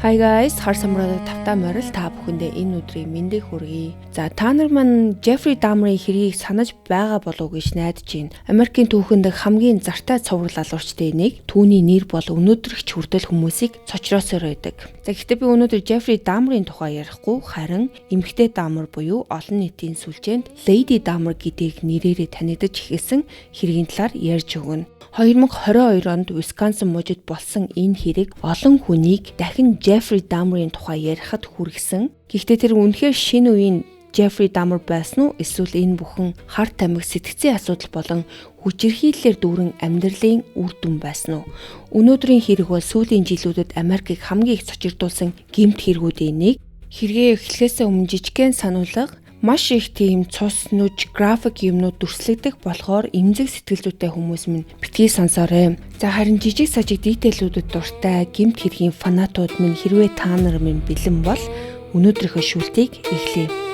Hi guys, хар самраад тавтаа морил та бүхэндээ энэ өдрийн мэндийг хүргэе. За та нар маань Jeffrey Dahmer-ийн хэргийг санаж байгаа болов уу гэж найдаж байна. Америкийн түүхэнд хамгийн зартай цуврал алуурчдын нэг түүний нэр бол өнөөдрөгч хүртэл хүмүүсийг цочроосоор байдаг. За гэхдээ би өнөөдөр Jeffrey Dahmer-ийн тухай ярихгүй, харин эмэгтэй Dahmer буюу олон нийтийн сүлжээнд Lady Dahmer гэдгийг нэрээрээ танигдаж эхэлсэн хэргийн талаар ярьж өгнө. 2022 онд Wisconsin мужид болсон энэ хэрэг олон хүнийг дахин Jeffrey Dahmer-ийн тухай ярихад хүргэсэн. Гэхдээ тэр үнэхээр шинэ үеийн Jeffrey Dahmer байсан уу? Эсвэл энэ бүхэн хар тамхи сэтгцийн асуудал болон хүчирхийллээр дүүрэн амьдралын үр дүн байсан уу? Өнөөдрийн хэрэг бол сүүлийн жилүүдэд Америкийг хамгийн их цочирдуулсан гэмт хэрэгүүдийн нэг. Хэрэгээ эхлэхээс өмнө жижигхэн сануулга, маш их тийм цус нүж график юмнууд дүрслэгдэх болохоор эмзэг сэтгэл зүйтэй хүмүүс минь битгий сонсоорой. За харин жижиг сажиг дийтейлүүдэд дуртай гэмт хэргийн фанатууд минь хэрвээ та нар минь бэлэн бол өнөөдрийнхөө шүүлтийг эхлэе.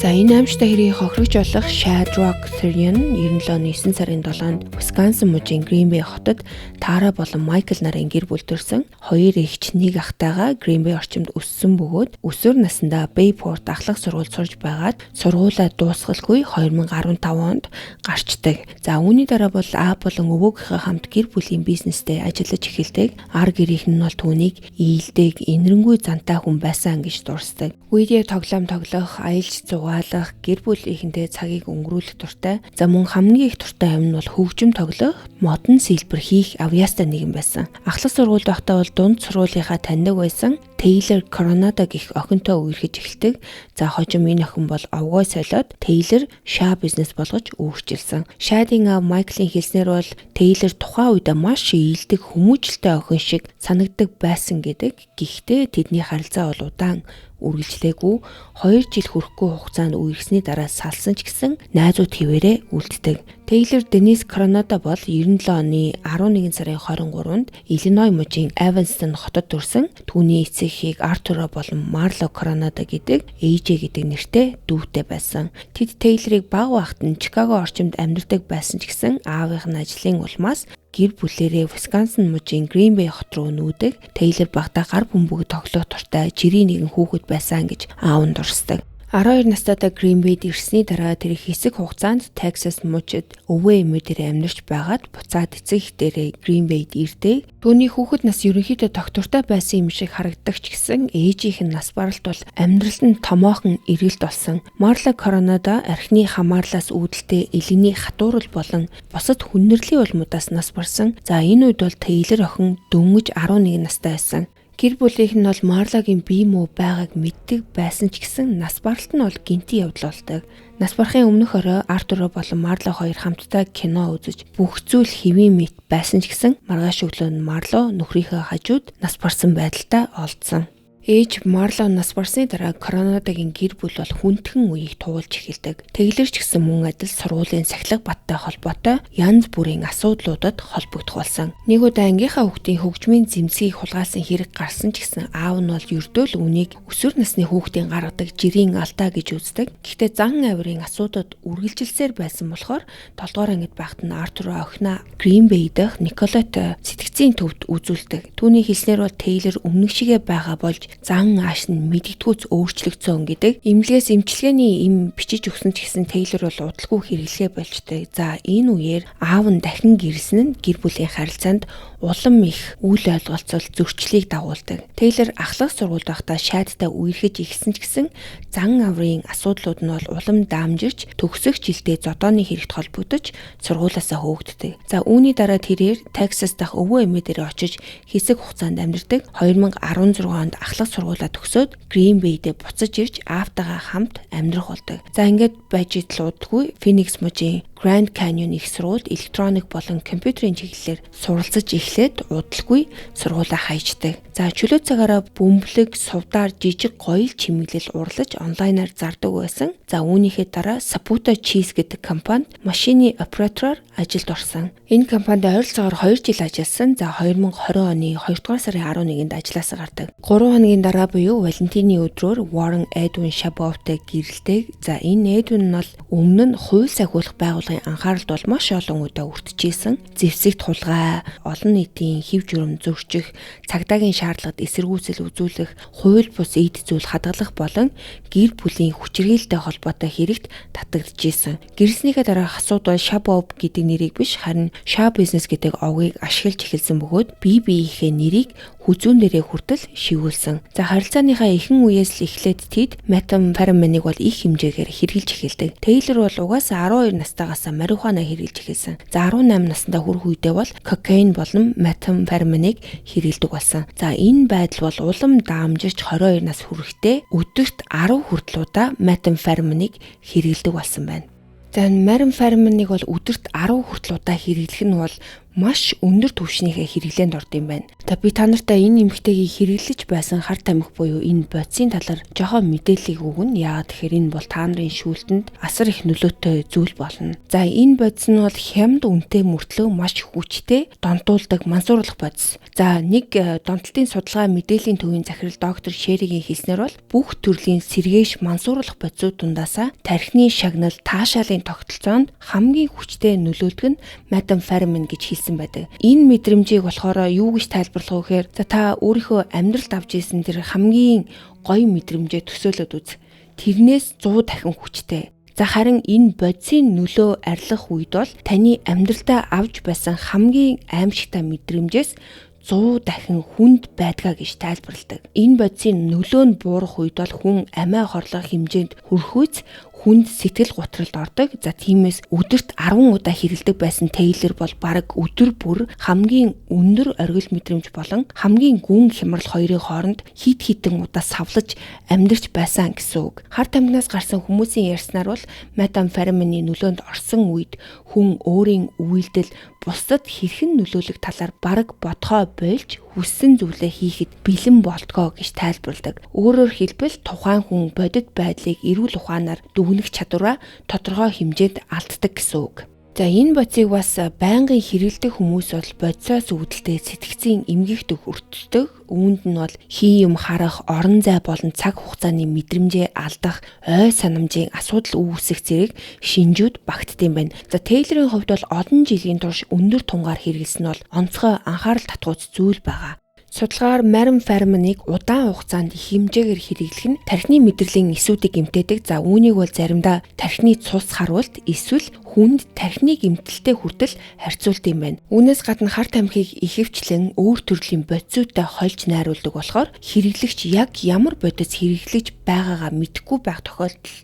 За энэ аимшигтай хэргийг хохирогч болох Shadrach Therian 97 оны 9 сарын 7-нд Wisconsin мужийн Green Bay хотод Tara болон Michael нарын гэр бүл төрсэн. Хоёр эгч нэг ахтайгаа Green Bay орчимд өссөн бөгөөд өсвөр наснда Bayport ахлах сургуульд сурж байгаад сургуулаа дуусгалгүй 2015 онд гарчдаг. За үүний дараа бол аав болон өвөөгийнхөө хамт гэр бүлийн бизнестэй ажиллаж эхэлдэг. Ар гэрийнх нь бол түүнийг ийдэг, инэрэнгүй зантай хүн байсан гэж дурсдаг. Видео тоглох, аялж зугаалах, гэр бүлийнхэнтэй цагийг өнгөрүүлэх дуртай. За мөн хамгийн их дуртай юм нь бол хөгжим тоглох, модон сэлбэр хийх авьяастай нэгэн байсан. Ахлах сургуульд байхдаа бол дунд сургуулийнхаа таньдаг байсан Taylor Coronado гэх охинтой үерхэж эхэлдэг. За хожим энэ охин бол овгой солиод Taylor Sha бизнес болгож өөрчилсөн. Shading аав Michael-ийн хэлснээр бол Taylor тухайн үед маш ийдэг хүмүүжлтэй охин шиг санагддаг байсан гэдэг. Гэхдээ тэдний харилцаа бол удаан үргэлжлээгүй 2 жил хүрэхгүй хугацаанд үерхсний дараа салсан ч гэсэн найзууд хэвээрээ үлддэг. Taylor Denise Coronado бол 97 оны 11 сарын 23-нд Illinois мужийн Evanston хотод төрсэн. Түүний эцэг Arturo болон Marlo Coronado гэдэг AJ гэдэг нэртэй дүүтэй байсан. Тэд Taylor-ыг бага багт нь Chicago орчимд амьдардаг байсан ч гэсэн аавынх нь ажлын улмаас гэр бүлээрээ Wisconsin мужийн Green Bay хот руу нүүдэг. Taylor багтаа гар бөмбөг тоглох дуртай жирийн нэгэн хүүхэд байсан гэж аав нь дурсдаг. 12 настайдаа Green Bay-д ирсний дараа тэр хэсэг хугацаанд Texas мужид өвөө эмүүдээр амьдарч байгаад буцаад эцэг ихтэрээ Green Bay-д ирдэг. Түүний хүүхэд нас ерөнхийдөө доктортой байсан юм шиг харагдаг ч гэсэн ээжийнх нь нас баралт бол амьдралд нь томоохон эргэлт болсон. Marlo Coronado архины хамаарлаас үүдэлтэй элэний хатуурал болон бусад хүннэрлийн улмуудаас нас барсан. За энэ үед бол Taylor охин дөнгөж 11 настай байсан. Гэр бүлийнх нь бол Marlo-гийн бие муу байгааг мэддэг байсан ч гэсэн нас баралт нь бол гинти явдал болдог. Нас барахын өмнөх орой Arturo болон Marlo хоёр хамтдаа кино үзэж бүх зүйл хэвийн мэт байсан ч гэсэн маргааш өглөө нь Marlo нөхрийнхөө хажууд нас барсан байдалтай олдсон. Ээж Marlo нас барсны дараа Coronado-гийн гэр бүл бол хүндхэн үеийг туулж эхэлдэг. Taylor ч гэсэн мөн адил сургуулийн сахилга баттай холбоотой янз бүрийн асуудлуудад холбогдох болсон. Нэг удаа ангийнхаа хүүхдийн хөгжмийн зэмсгийг хулгайлсан хэрэг гарсан ч гэсэн аав нь бол ердөө л үнийг өсвөр насны хүүхдийн гаргадаг жирийн алдаа гэж үздэг. Гэхдээ зан авирын асуудад үргэлжилсээр байсан болохоор 7 дугаар ангид байхад нь Arturo охиноо Green Bay дэх Nicolette сэтгцийн төвд үзүүлдэг. Түүний хэлснээр бол Taylor өмнөх шигээ байгаа болж зан ааш нь мэддэггүйц өөрчлөгдсөн гэдэг. Имлэгээс эмчилгээний эм бичиж өгсөн ч гэсэн Taylor бол удалгүй хэрэглэхээ болжтэй. За энэ үеэр аав нь дахин гэрсэн нь гэр бүлийн харилцаанд улам их үйл ойлголцол зөрчлийг дагуулдаг. Taylor ахлах сургуульд байхдаа шаадтай үерхэж ихсэн ч гэсэн зан авирын асуудлууд нь бол улам даамжирч төгсөх жилдээ зодооны хэрэгт холбогдож сургуулаасаа хөөгддөг. За үүний дараа тэрээр Texas дахь өвөө эмээ дээр очиж хэсэг хугацаанд амьдардаг. 2016 онд ахлах сургуулаа төгсөөд Green Bay-д буцаж ирж аавтайгаа хамт амьдрах болдог. За ингээд байж идлуудгүй Phoenix мужийн Grand Canyon их сургуульд электроник болон компьютерийн чиглэлээр суралцаж эхлээд удалгүй сургуулаа хайждаг. За чөлөө цагаараа бөмбөлөг, сувдаар жижиг гоёл чимэглэл урлаж онлайнаар зардаг байсан. За үүнийхээ дараа Saputo Cheese гэдэг компанид машины оператороор ажилд орсон. Энэ компанид ойролцоогоор 2 жил ажилласан. За 2020 оны 2 дугаар сарын 11-нд ажлаасаа гардаг. 3 хоногийн дараа буюу Валентины өдрөөр Warren Edwin Shabovтой гэрэлтэйг. За энэ Edwin нь бол өмнө нь хууль сахиулах байгууллагын анхааралд бол маш олон удаа өртөжсэн. Зэвсэгт хулгай, олон нийтийн хэв журам зөрчих, цагдаагийн шаардлагад эсэргүүцэл үзүүлэх, хууль бус эд зүйл хадгалах болон гэр бүлийн хүчирхийлэлтэй холбоотой хэрэгт татагдчихсэн. Гэрэлснийхээ дараах асуудал Shabov гэдэг нэрийг биш харин Shab Business гэдэг овгийг ашиглаж эхэлсэн бөгөөд бие биеийнхээ нэрийг хүзүүн дээрээ хүртэл шивүүлсэн. За харилцааныхаа ихэнх үеэс л эхлээд тэд метамфетаминыг бол их хэмжээгээр хэрглэж эхэлдэг. Тейлор бол угаасаа 12 настайгаас марихуана хэрглэж эхэлсэн. За 18 наснда хүрэх үедээ бол кокаин болон метамфетаминыг хэргэлдэг болсон. За энэ байдал бол улам даамжирч 22 нас хүрэхдээ өдөрт 10 хүртэл удаа метамфетаминыг хэргэлдэг болсон байна. За метамфетаминыг бол өдөрт 10 хүртэл удаа хэрэглэх нь бол маш өндөр түвшнийхээ хэрэглээнд орд юм байна. За би та нартай энэ эмэгтэйгийг хэрэглэж байсан хар тамхи буюу энэ бодисын талаар жоохон мэдээллийг өгнө. Яагаад тэгэхээр энэ бол та нарын шүүлтэнд асар их нөлөөтэй зүйл болно. За энэ бодис нь бол хямд үнэтэй мөртлөө маш хүчтэй донтуулдаг мансууруулах бодис. За нэг донтолтын судалгаа мэдээллийн төвийн захирал доктор Шеригийн хэлснээр бол бүх төрлийн сэргээш мансууруулах бодисууд дундаасаа тархины шагнал таашаалын тогтолцоонд хамгийн хүчтэй нөлөөлдөг нь метамфетамин гэж хэлсэн байдаг. Энэ мэдрэмжийг болохоор юу гэж тайлбарлах вэ гэхээр за та өөрийнхөө амьдралд авч ирсэн тэр хамгийн гоё мэдрэмжээ төсөөлөд үз. Тэрнээс 100 дахин хүчтэй. За харин энэ бодисын нөлөө арилгах үед бол таны амьдралдаа авч байсан хамгийн аимшигтай мэдрэмжээс 100 дахин хүнд байдгаа гэж тайлбарладаг. Энэ бодисын нөлөө нь буурах үед бол хүн амиа хорлох хэмжээнд хүрэхүйц хүнд сэтгэл гутралд ордог. За тиймээс өдөрт 10 удаа хэрэлдэг байсан Тейлор бол бараг өдөр бүр хамгийн өндөр оргил мэдрэмж болон хамгийн гүн хямрал хоёрын хооронд хит хитэн удаа савлаж амьдарч байсан гэсэн үг. Хар тамхинаас гарсан хүмүүсийн ярьснаар бол метамфетамины нөлөөнд орсон үед хүн өөрийн үйлдэл бусдад хэрхэн нөлөөлөх талаар бараг бодхоо болж хүссэн зүйлээ хийхэд бэлэн болтгоо гэж тайлбарладаг. Өөрөөр хэлбэл тухайн хүн бодит байдлыг эрүүл ухаанаар дүгнэх чадвараа тодорхой хэмжээнд алддаг гэсэн үг. За энэ бодисыг бас байнгын хэрэлдэх хүмүүс бол бодисоос үүдэлтэй сэтгцийн эмгэгдэх өртдөг. Үүнд нь бол хий юм харах, орон зай болон цаг хугацааны мэдрэмжээ алдах, ой санамжийн асуудал үүсэх зэрэг шинжүүд багтдсан байна. За Тейлорын хувьд бол олон жилийн турш өндөр тунгаар хэрэглэсэн нь бол онцгой анхаарал татгууц зүйл байгаа. Судалгаар метамфетаминыг удаан хугацаанд их хэмжээгээр хэрэглэх нь тархины мэдрэлийн эсүүдийг эмтээдэг. За үүнийг бол заримдаа тархины цус харуулт эсвэл хүнд тархины гэмтэлтэй хүртэл харьцуулт юм байна. Үүнээс гадна хар тамхиг ихэвчлэн өөр төрлийн бодисуудтай хольж найруулдаг болохоор хэрэглэгч яг ямар бодис хэрэглэж байгаагаа мэдэхгүй байх тохиолдол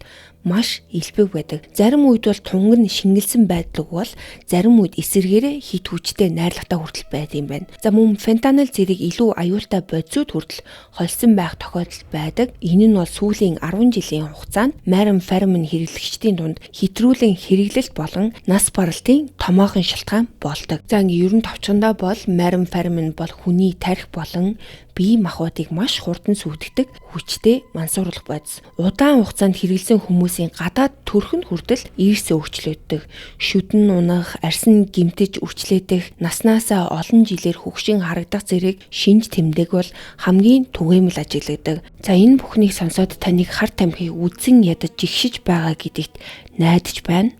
маш илбэг байдаг. Зарим үед бол тунгар нь шингэлсэн байдаг бол зарим үед эсэргээрээ хит хүчтэй найрлагатай хүртэл байдаг юм байна. За мөн фентанил зэрэг илүү аюултай бодисууд хүртэл холсон байх тохиолдол байдаг. Энэ нь бол сүүлийн 10 жилийн хугацаанд метамфетамин хэрэглэгчдийн дунд хэтрүүлэн хэрэглэлт болон нас баралтын томоохон шалтгаан болдог. За ингээ ерөн товчгондоо бол метамфетамин бол хүний тархи болон бие махбодыг маш хурдан сүйтгэдэг хүчтэй мансууруулах бодис. Удаан хугацаанд хэрэглэсэн хүмүүсийн гадаад төрх нь хүртэл эрс өөрчлөгддөг. Шүдэн унах, арьсан гэмтэж үрчлээдэх, наснаасаа олон жилээр хөгшин харагдах зэрэг шинж тэмдэг бол хамгийн түгээмэл ажиглагдаг. За энэ бүхнийг сонсоод таныг хар тамхиг үдсэн ядаж жигшиж байгаа гэдэгт найдаж байна.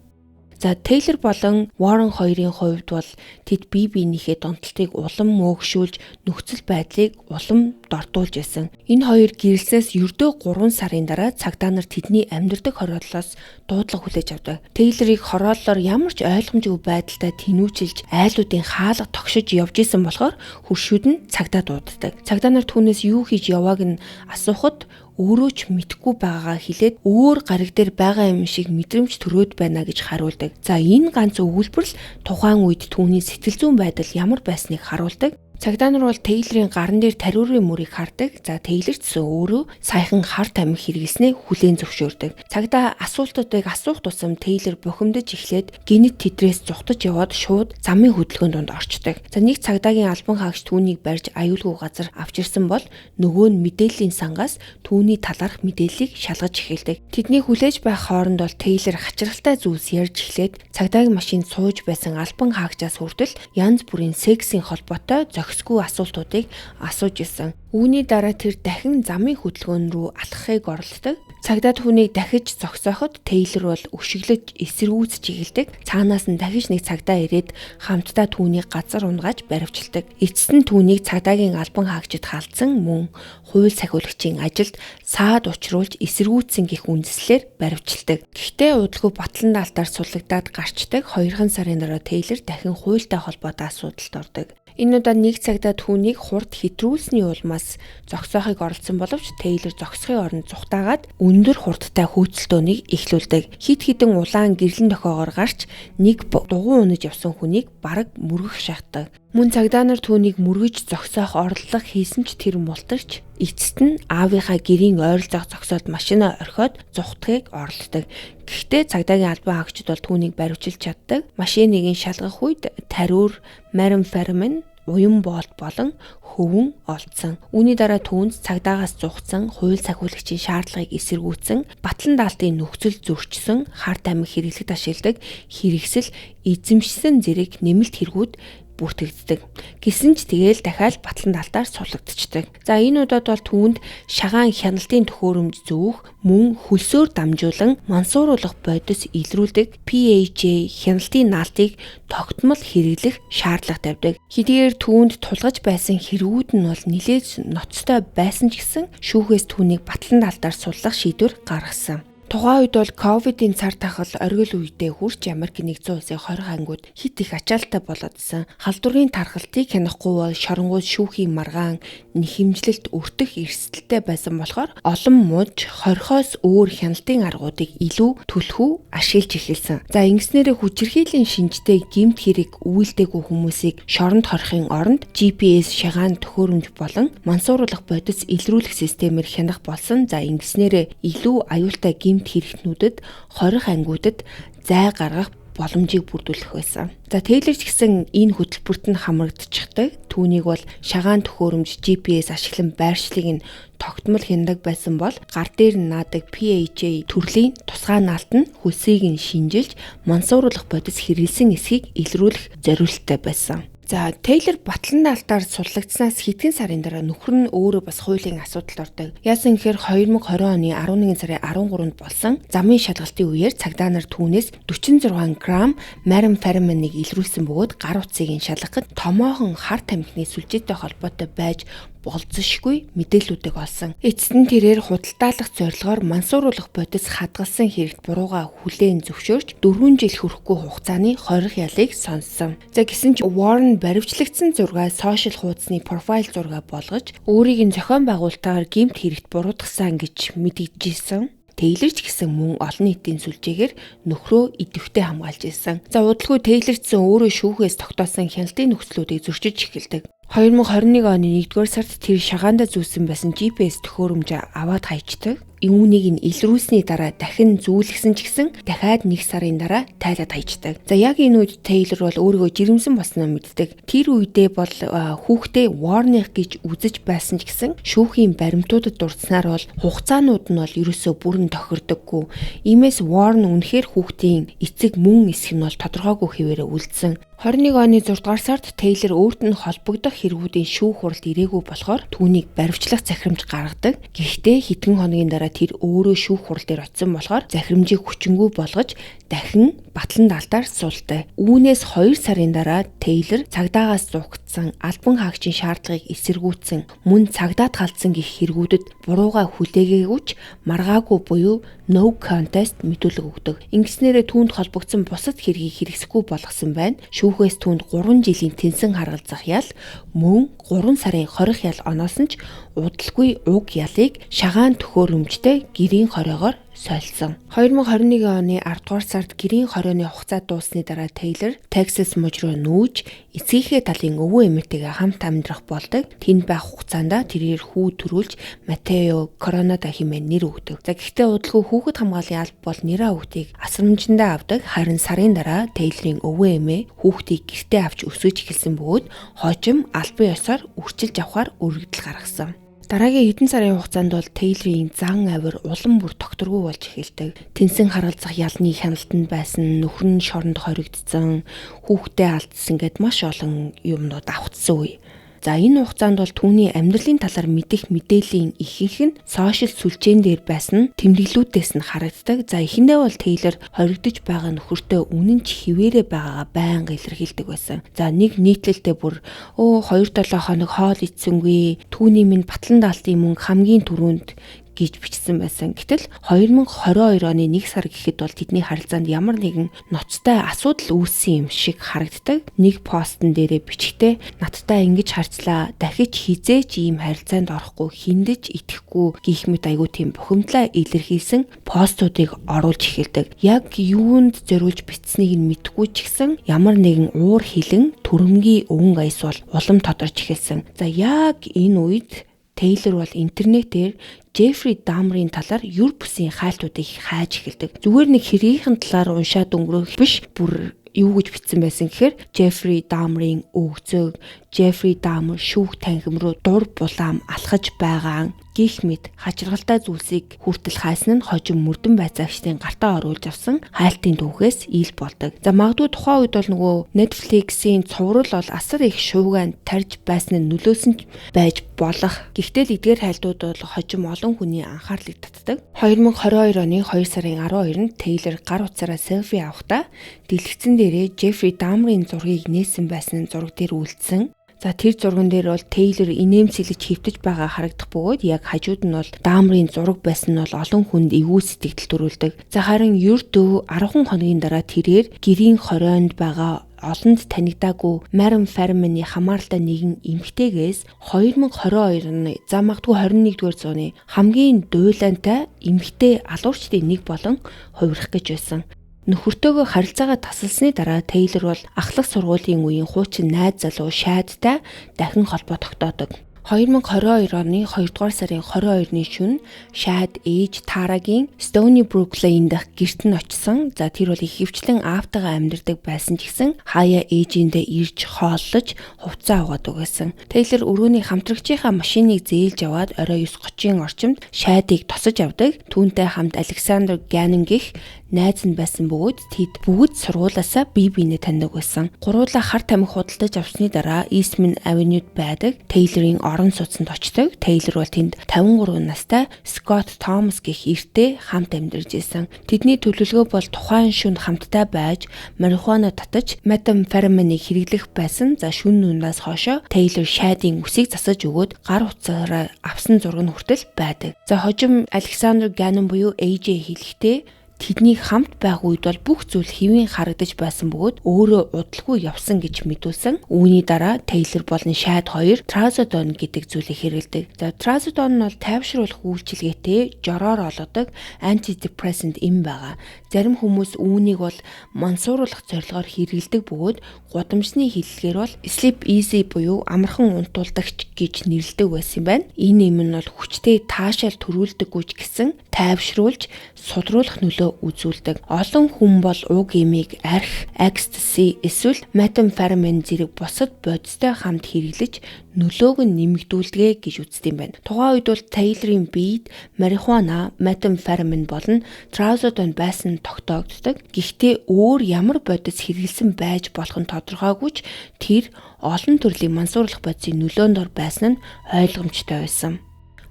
За Тейлор болон Warren хоёрын хувьд бол тэд бие биенийхээ донтолтыг улам мөөгшүүлж нөхцөл байдлыг улам дордуулж байсан. Энэ хоёр гэрэлснээс ердөө 3 сарын дараа цагдаа нар тэдний амьдардаг хорооллоос дуудлага хүлээж авдаг. Тейлорыг хорооллоор ямар ч ойлгомжгүй байдалтай тэнүүчилж айлуудын хаалга тогшиж явж исэн болохоор хуршүүд нь цагдаа дууддаг. Цагдаа нар түүнээс юу хийж явааг нь асуухад өөрөө ч мэдэхгүй байгаагаа хэлээд өөр гариг дээр байгаа юм шиг мэдрэмж төрөөд байна гэж хариулдаг. За энэ ганц өгүүлбэр л тухайн үед түүний сэтгэл зүйн байдал ямар байсныг харуулдаг. Цагдаа нар бол Тейлорын гарн дээр тариурын мөрийг хардаг. За Тейлор ч өөрөө саяхан хар тамхи хэрэглэснээ хүлээн зөвшөөрдөг. Цагдаа асуултуудыг асуух тусам Тейлор бухимдаж эхлээд гинэт тэдрээс зүхтаж яваад шууд замын хөдөлгөөнд донд орчдог. За нэг цагдаагийн албан хаагч түүнийг барьж аюулгүй газар авч ирсэн бол нөгөө нь мэдээллийн сангаас түүний талаарх мэдээллийг шалгаж эхэлдэг. Тэдний хүлээж байх хооронд бол Тейлор хачирхалтай зүйлс ярьж эхлээд цагдаагийн машинд сууж байсан албан хаагчаас хүртэл янз бүрийн сексийн холбоотой зохисгүй асуултуудыг асууж исэн. Үүний дараа тэр дахин замын хөдөлгөөн рүү алхахыг оролддог. Цагдаа түүнийг дахиж зогсооход Тейлор бол өшиглөж эсэргүүцэж эхэлдэг. Цаанаас нь дахиж нэг цагдаа ирээд хамтдаа түүнийг газар унгааж баривчилдаг. Эцэст нь түүнийг цагдаагийн албан хаагчид халдсан мөн хууль сахиулагчийн ажилд саад учруулж эсэргүүцсэн гэх үндслээр баривчилдаг. Гэхдээ удалгүй батлан даалтаар суллагдаад гарчдаг 2 сарын дараа Тейлор дахин хуультай холбоотой асуудалд ордог. Энэ удаа нэг цагдаа түүнийг хурд хэтрүүлсний улмаас зогсоохыг оролдсон боловч Тейлор зогсохын оронд зүхтаагаад өндөр хурдтай хөөцөлтөөнийг эхлүүлдэг. Хит хитэн улаан гэрлэн дохоогоор гарч нэг дугуй унаж явсан хүнийг бараг мөргөх шахдаг. Мөн цагдаа нар түүнийг мөргөж зогсоох орлого хийсэн ч тэр мултарч эцэст нь аавынхаа гэрийн ойролцоох зогсоод машинаа орхиод зүхтахыг оролддог. Гэхдээ цагдаагийн албан хаагчид бол түүнийг баривчилж чаддаг. Машиныг нь шалгах үед тариур, метамфетамин, уян боолт болон хөвөн олдсон. Үүний дараа түүнд цагдаагаас зугцсан хууль сахиулагчийн шаардлагыг эсэргүүцсэн, батлан даалтын нөхцөл зөрчсөн, хар тамхи хэрэглэхэд ашигладаг хэрэгсэл эзэмшсэн зэрэг нэмэлт хэрэгүүд бүртгэгддэг. Гэсэн ч тэгээл дахиад батлан даалтаар суллагдчихдаг. За энэ удаад бол түүнд шагаан хяналтын төхөөрөмж зөөх мөн хөлсөөр дамжуулан мансууруулах бодис илрүүлдэг PHA хяналтын наалтыг тогтмол хэрэглэх шаардлага тавьдаг. Хэдийгээр түүнд тулгаж байсан хэрэгүүд нь бол нэлээд ноцтой байсан ч гэсэн шүүхээс түүнийг батлан даалтаар суллах шийдвэр гаргасан. Тухайн үед бол ковидын цар тахал оргил үедээ хүрч Америк нэгдсэн улсын 20 ангууд хит их ачаалттай болоод исэн. Халдварын тархалтыг хянахгүй бол шоронгууд шүүхийн маргаан нэхэмжлэлт өртөх эрсдэлтэй байсан болохоор олон мууж хорхоос өөр хяналтын аргуудыг илүү түлхүү ашиглаж эхэлсэн. За ингэснээр хүчирхийллийн шинжтэй гэмт хэрэг үйлдэггүй хүмүүсийг шоронд хорихын оронд GPS шагаан төхөөрөмж болон мансууруулах бодис илрүүлэх системээр хянах болсон. За ингэснээр илүү аюултай хэрэгтнүүдэд 20 ангиудад зай гаргах боломжийг бүрдүүлэх байсан. За Тейлор ч гэсэн энэ хөтөлбөрт нь хамрагдчихдаг. Түүнийг бол шагаан төхөөрөмж GPS ашиглан байршлыг нь тогтмол хяндаг байсан бол гар дээр наадаг PHA төрлийн тусгай наалт нь хөлсийг нь шинжилж мансууруулах бодис хэрэгэлсэн эсхийг илрүүлэх зориулттай байсан. За Тейлор батлан даалтаар суллагдсанаас хэдхэн сарын дараа нөхөр нь өөрөө бас хуулийн асуудалд ордог. Яасан гэхээр 2020 оны 11 сарын 13-нд болсон замын шалгалтын үеэр цагдаа нар түүнээс 46 грамм метамфетаминыг илрүүлсэн бөгөөд гар утсыг нь шалгахад томоохон хар тамхины сүлжээтэй холбоотой байж болцсошгүй мэдээллүүдийг олсон. Эцэст нь тэрээр худалдаалах зорилгоор мансууруулах бодис хадгалсан хэрэгт бурууга хүлээн зөвшөөрч 4 жил хүрэхгүй хугацааны хорих ялыг сонссон. За гэсэн ч Warren баривчлагдсан зургаа сошиал хуудасны профайл зургаа болгож өөрийг нь зохион байгуулалтаар гэмт хэрэгт буруутгасан гэж мэдэгдэжсэн. Тейлор ч гэсэн мөн олон нийтийн сүлжээгээр нөхрөө идэвхтэй хамгаалж ирсэн. За удалгүй Тейлор ч өөрөө шүүхээс тогтоосон хяналтын нөхцлүүдийг зөрчиж эхэлдэг. 2021 оны 1-р сард тэр шагаандаа зүүсэн байсан GPS төхөөрөмж аваад хайчдаг. Үүнийг нь илрүүлсний дараа дахин зүүлгсэн ч гэсэн дахиад 1 сарын дараа тайлаад хайчдаг. За яг энэ үед Тейлор бол өөрийгөө жирэмсэн болсноо мэддэг. Тэр үедээ бол хүүхдээ Warren гэж үзэж байсан ч гэсэн шүүхийн баримтуудад дурдсанаар бол хугацаанууд нь бол ерөөсөө бүрэн тохирдоггүй. Иймээс Warren үнэхээр хүүхдийн эцэг мөн эсэх нь бол тодорхойгүй хэвээрээ үлдсэн. 21 оны 6 дугаар сард Тейлор өөрт нь холбогдох хэрэгүүдийн шүүх хуралд ирээгүй болохоор түүнийг баривчлах захирамж гаргадаг. Гэхдээ хэдхэн хоногийн дараа тэр өөрөө шүүх хурал дээр очисон болохоор захирамжийг хүчингүй болгож дахин батлан даалтаар суулдаг. Үүнээс 2 сарын дараа Тейлор цагдаагаас зугтсан албан хаагчийн шаардлагыг эсэргүүцсэн мөн цагдаад халдсан гэх хэрэгүүдэд бурууга хүлээгээгүй ч маргаагүй буюу no contest мэдүүлэг өгдөг. Ингэснээр түүнд холбогдсон бусад хэргийг хэрэгсэхгүй болгосон байна. Шүүхээс түүнд 3 жилийн тэнсэн харгалзах ял мөн 3 сарын хорих ял оноосон ч удалгүй уг ялыг шагаан төхөөрөмж хүчтэй гэрийн хориогоор солисон. 2021 оны 10 дугаар сард гэрийн хорионы хугацаа дуусны дараа Тейлор Texas муж руу нүүж эцгийнхээ талын өвөө эмээтэйгээ хамт амьдрах болдог. Тэнд байх хугацаанд тэрээр хүү төрүүлж Матео Коронада хэмээн нэр өгдөг. За гэхдээ удалгүй хүүхэд хамгааллын алба бол нэраа хүүхдийг асрамжиндаа авдаг. Харин сарын дараа Тейлорын өвөө эмээ хүүхдийг гэртээ авч өсгөж эхэлсэн бөгөөд хожим албан ёсоор үрчилж авахар өргөдөл гаргасан. Дараагийн хэдэн сарын хугацаанд бол Тейлорын зан авир улам бүр докторгүй болж эхэлдэг. Тэнсэн харгалзах ялны хяналтанд байсан, нөхөр нь шоронд хоригдсон, хүүхдээ алдсан гэд маш олон юмнууд автсан үе. За энэ хугацаанд бол түүний амьдралын талаар мэдэх мэдээллийн ихэнх нь сошиал сүлжээн дээр байсан тэмдэглэлүүдээс нь харагддаг. За эхэндээ бол Тейлор хоригдож байгаа нөхөртөө үнэн ч хിവэрэ байгаагаа байнга илэрхийлдэг байсан. За нэг нийтлэлдээ бүр 2-7 хоног хоол идсэнгүй, түүний минь батлан даалтын мөнгө хамгийн түрүүнд гэж бичсэн байсан. Гэтэл 2022 оны 1 сар гэхэд бол тэдний харилцаанд ямар нэгэн ноцтой асуудал үүссэн юм шиг харагддаг. Нэг постн дээрээ бичгтээ надтай ингэж харьцлаа, дахиж хизээч ийм харилцаанд орохгүй, хиндэж итгэхгүй гэх мэт айгүй тийм бухимдлаа илэрхийлсэн постуудыг оруулж эхэлдэг. Яг юунд зориулж бичснийг нь мэдэхгүй ч гэсэн ямар нэгэн уур хилэн төрөмгийн өвөн аяс бол улам тодорч эхэлсэн. За яг энэ үед Тейлор бол интернетээр Джеффри Дамрын талаар юр бүсийн хайлтуудыг хайж эхэлдэг. Зүгээр нэг хэргийнхэн талаар уншаад өнгөрөх биш, бүр юу гэж бичсэн байсан гэхээр Джеффри Дамрын өгцөг, Джеффри Дамр шүүх танхим руу дур булаам алхаж байгаа гих мэд хачиргалтай зүйлсийг хүртэл хайсан нь хожим мөрдөн байцаагчдын гартаа оруулж авсан хайлтын түүхээс ил болдог. За магадгүй тухайн үед бол нөгөө Netflix-ийн цуврал бол асар их шуугаан тарж байсан нь нөлөөсөн байж болох. Гэхдээ л эдгээр хайлтууд бол хожим олон хүний анхаарлыг татдаг. 2022 оны 2 сарын 12-нд Тейлор гар утсаараа селфи авахдаа дэлгэцэн дээрээ Джеффри Дамрын зургийг нээсэн байсан зураг дээр үлдсэн. За тэр зурган дээр бол Тейлор инээмсэглэж хөвтөж байгаа харагдах бөгөөд яг хажууд нь бол Дамрын зураг байсан нь бол олон хүнд эвгүй сэтгэл төрүүлдэг. За харин ердөө 10 хоногийн дараа тэрээр гэрийн хорионд байгаа олонд танигдаагүй Марин Ферманы хамааралтай нэгэн эмэгтэйгээс 2022 оны за магадгүй 21-р зууны хамгийн дуйлантай эмэгтэй алуурчдын нэг болон хувирах гэж байсан. Нөхөртөөгөө харилцаагаа тасалсны дараа Тейлор бол ахлах сургуулийн үеийн хуучин найз залуу Шадтай дахин холбоо тогтоодог. 2022 оны 2 дугаар сарын 22-ны шөнө Шад ээж Тарагийн Stony Brook Lane дах гэрт нь очсон. За тэр бол их хвчлэн аавтайгаа амьдардаг байсан ч гэсэн хаяа ээжиндээ ирж хооллож хувцас аваад өгсөн. Тейлор өрөөний хамтрагчийнхаа машиныг зээлж аваад орой 9:30-ийн орчимд Шадыг тосож авдаг. Түүнтэй хамт Александр Ганнон гэх найз нь байсан бөгөөд тэд бүгд сургуулаасаа бие биенээ таньдаг байсан. Гуруула хар тамхи худалдаж авсны дараа Eastman Avenue-д байдаг Тейлорын орон сууцнд очдог. Тейлор бол тэнд 53 настай Scott Thomas гэх эртээ хамт амьдарч байсан. Тэдний төлөвлөгөө бол тухайн шөнө хамтдаа байж марихуана татаж метамфетаминыг хэрэглэх байсан. За шөнө нүнээс хойшоо Тейлор Шадын үсийг засаж өгөөд гар утсаараа авсан зураг нь хүртэл байдаг. За хожим Александр Ганнон буюу AJ хэлэхдээ тэдний хамт байх үед бол бүх зүйл хэвийн харагдаж байсан бөгөөд өөрөө удалгүй явсан гэж мэдүүлсэн. Үүний дараа Тейлор болон Шад хоёр Trazodone гэдэг зүйлийг хэрэглэдэг. За Trazodone нь бол тайвшруулах үйлчилгээтэй жороор олгодог антидепрессант эм байгаа. Зарим хүмүүс үүнийг бол мансууруулах зорилгоор хэрэглэдэг бөгөөд гудамжны хэллэгээр бол sleep easy буюу амархан унтуулдагч гэж нэрлэдэг байсан юм байна. Энэ эм нь бол хүчтэй таашаал төрүүлдэггүй ч гэсэн тайвшруулж судруулах нөлөө үзүүлдэг. Олон хүн бол уг эмийг арх, ecstasy эсвэл methamphetamine зэрэг бусад бодистой хамт хэрэглэж нөлөөг нь нэмэгдүүлдэг гэж үздэг юм байна. Тухайн үед бол Тейлорын биед марихуана, methamphetamine болон Trazodone байсан тогтоогддог. Гэхдээ өөр ямар бодис хэрэглэсэн байж болох нь тодорхойгүй ч тэр олон төрлийн мансууруулах бодисын нөлөөнд ор байсан нь ойлгомжтой байсан.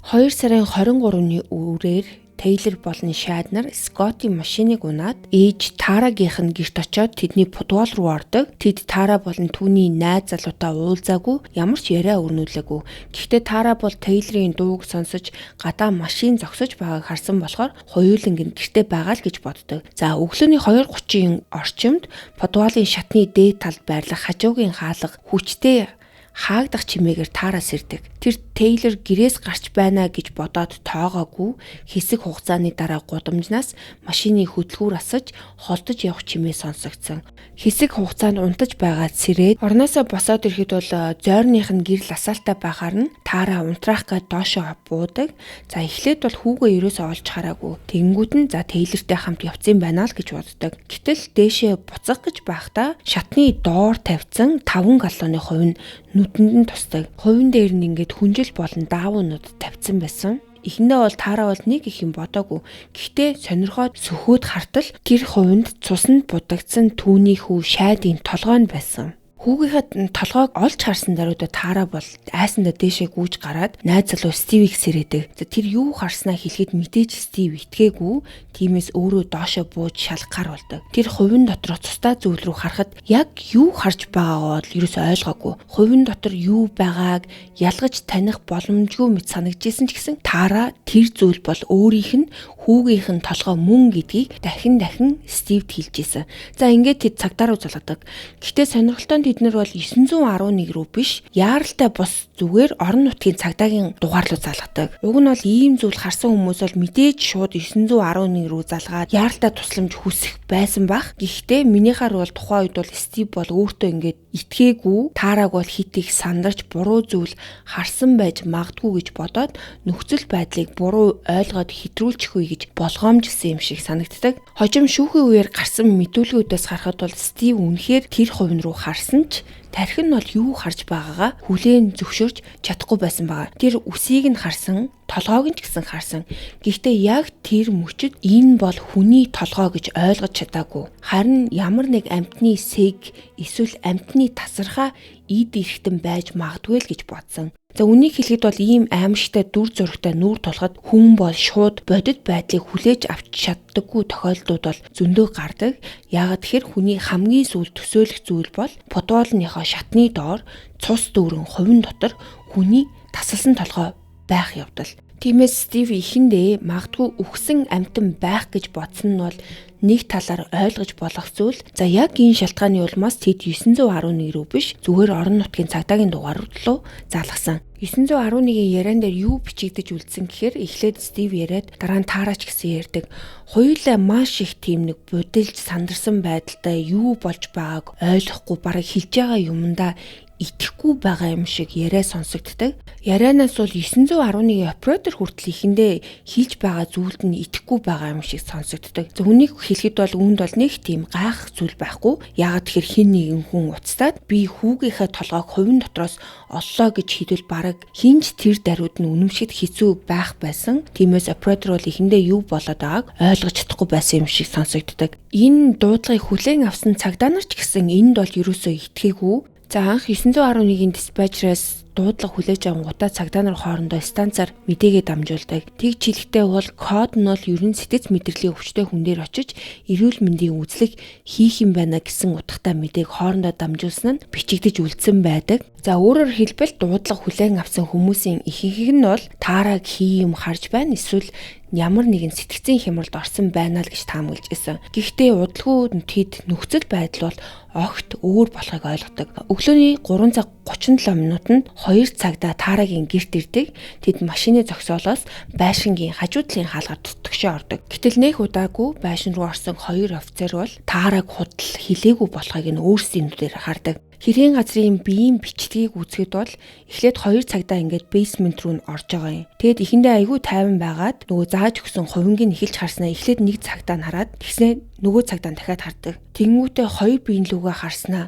2 сарын 23-ны үрээр Тейлор болон Шад нар Скоттийн машиныг унаад ээж Тарагийнх нь гэрт очиод тэдний путбол руу ордог. Тэд Тара болон түүний найз залуутай уулзаагүй, ямар ч яриа өрнүүлээгүй. Гэхдээ Тара бол Тейлорын дууг сонсож гадаа машин зогсож байгааг харсан болохоор хоёуланг нь гэртээ байгаа л гэж боддог. За өглөөний 2:30-ийн орчимд путболын шатны дээд талд байрлах хажуугын хаалга хүчтэй хаагдах чимээгээр таараас ирдэг. Тэр Тейлор гэрээс гарч байна гэж бодоод тоогоогүй хэсэг хугацааны дараа гудамжнаас машины хөдөлгүүр асаж холдож явах чимээ сонсогдсон. Хэсэг хугацаанд унтаж байгаад сэрээд орноосоо босоод ирэхэд бол зойрных нь гэрэл асаалтай байхаар нь таараа унтраах гээд доошоо буудаг. За эхлээд бол хүүгээ ерөөсөө олж хараагүй. Тэгэнгүүт нь за Тейлортэй хамт явцсан байна л гэж боддог. Гэтэл дээшээ буцах гэж байхдаа шатны доор тавьсан 5 галлоны хувь нь нүдэнд нь тусдаг. Хувин дээр нь ингээд хүнжил болон даавуунууд тавьсан байсан. Эхэндээ бол таараа бол нэг их юм бодоогүй. Гэхдээ сонирхоод сөхөөд хартал тэр хувинд цуснд будагдсан түүний хүү шайдын толгой нь байсан. Хүүгийнхээ толгойг олж харсан даруйда таараа бол айсандаа дээшээ гүйж гараад найз залуу Стивийг сэрээдэг. За тэр юу харснаа хэлэхэд мэдээж Стив итгээгүй. Тиймээс өөрөө доошоо бууж шалгахаар болдог. Тэр хувин дотор цустай зүйл рүү харахад яг юу харж байгаагаа бол ерөөсөй ойлгоогүй. Хувин дотор юу байгааг ялгаж таних боломжгүй мэт санагдчихсэн ч гэсэн таараа тэр зүйл бол өөрийнх нь хүүгийнх нь толгой мөн гэдгийг дахин Стивд хэлж ийсэн. За ингээд тэд цагдаа руу залгадаг. Гэхдээ сонирхолтой нь тэднэр бол 911 рүү биш, яаралтай бус зүгээр орон нутгийн цагдаагийн дугаар руу залгадаг. Уг нь бол ийм зүйл харсан хүмүүс бол мэдээж шууд 911 рүү залгаад яаралтай тусламж хүсэх байсан бах. Гэхдээ минийхаар бол тухайн үед бол Стив бол өөртөө ингээд итгээгүй, таараг бол хит их сандарч буруу зүйл харсан байж магадгүй гэж бодоод нөхцөл байдлыг буруу ойлгоод хэтрүүлчих үе гэж болгоомжлсон юм шиг санагддаг. Хожим шүүхийн үеэр гарсан мэдүүлгүүдээс харахад бол Стив үнэхээр тэр хувин руу харсан ч тархин нь бол юу харж байгаагаа хүлээн зөвшөөрч чадахгүй байсан байгаа. Тэр үсийг нь харсан, толгойг нь ч гэсэн харсан. Гэхдээ яг тэр мөчөд энэ бол хүний толгой гэж ойлгож чадаагүй. Харин ямар нэг амьтны сэг эсвэл амьтны тасархаа эд эрэхтэн байж магадгүй л гэж бодсон. За үнийг хэлэхэд бол ийм аимшигтай дүр зурагтай нүүр тулахад хүн бол шууд бодит байдлыг хүлээж авч чаддаггүй тохиолдлууд бол зөндөө гардаг. Яагаад тэгэхээр хүний хамгийн сүүл төсөөлөх зүйл бол футболныхоо шатны доор цус дүүрэн хувин дотор хүний тасалсан толгой байх явдал. Тиймээс Стив ихэндээ магадгүй үхсэн амьтан байх гэж бодсон нь бол нэг талаар ойлгож болох зүйл. За яг энэ шалтгааны улмаас тэд 911 рүү биш зүгээр орон нутгийн цагдаагийн дугаар руу залгасан. 911-ийн яриан дээр юу бичигдэж үлдсэн гэхээр эхлээд Стив яриад дараа нь таараач гэсэн ярьдаг. Хоёулаа маш их тийм нэг будилж сандарсан байдалтай юу болж байгааг ойлгохгүй бараг хэлж байгаа юмдаа итгэхгүй байгаа юм шиг яриа сонсогддог. Ярианаас бол 911 оператор хүртэл ихэндээ хийж байгаа зүйлд нь итгэхгүй байгаа юм шиг сонсогддог. За хүнийг хэлэхэд бол үүнд бол нэг тийм гайхах зүйл байхгүй. Яагаад тэгэхээр хэн нэгэн хүн уцтаад би хүүгийнхээ толгойг хувин дотроос оллоо гэж хэлвэл бараг хинж тэр даруйд нь үнэмшигд хэцүү байх байсан. Тиймээс оператор бол ихэндээ юу болоод байгааг ойлгож чадахгүй байсан юм шиг сонсогддог. Энэ дуудлагыг хүлээн авсан цагдаа нар ч гэсэн энд бол ерөөсөө итгээгүй. За анх 911-ийн диспатчераас дуудлага хүлээж авангуудаа цагдаа нар хоорондоо станцаар мэдээгээ дамжуулдаг. Тэг жилхтэй бол код нь бол ерөн сэтгэц мэдрэлийн өвчтөй хүн дээр очиж эрүүл мэндийн үзлэг хийх юм байна гэсэн утгатай мэдээг хоорондоо дамжуулсан нь бичигдэж үлдсэн байдаг. За өөрөөр хэлбэл дуудлага хүлээн авсан хүмүүсийн ихэнх нь бол таараг хий юм харж байна, эсвэл ямар нэгэн сэтгцийн хямралд орсон байна л гэж таамаглаж исэн. Гэхдээ удалгүй тэд нөхцөл байдал бол огт өөр болохыг ойлгодог. Өглөөний 3 цаг 37 минутанд 2 цагдаа таарагийн гэрт ирдэг. Тэд машины зогсоолоос байшингийн хажуу талын хаалгаар дутгшоо ордог. Гэтэл нэх удаагүй байшин руу орсон 2 офицер бол таараг худал хилээгүй болохыг нь өөрсдийн нүдээр хардаг. Хэргийн газрын биеийн бичлэгийг үзэхэд бол эхлээд 2 цагдаа ингээд бейсмент руу нь орж байгаа юм. Тэгэд ихэндээ айгүй тайван байгаад нөгөө зааж өгсөн хувингийг эхэлж харснаа эхлээд нэг цагдаа нь хараад тэгснээ нөгөө цагдаа нь дахиад хардаг. Тэнгүүтээ 2 биеийн лүгээ харснаа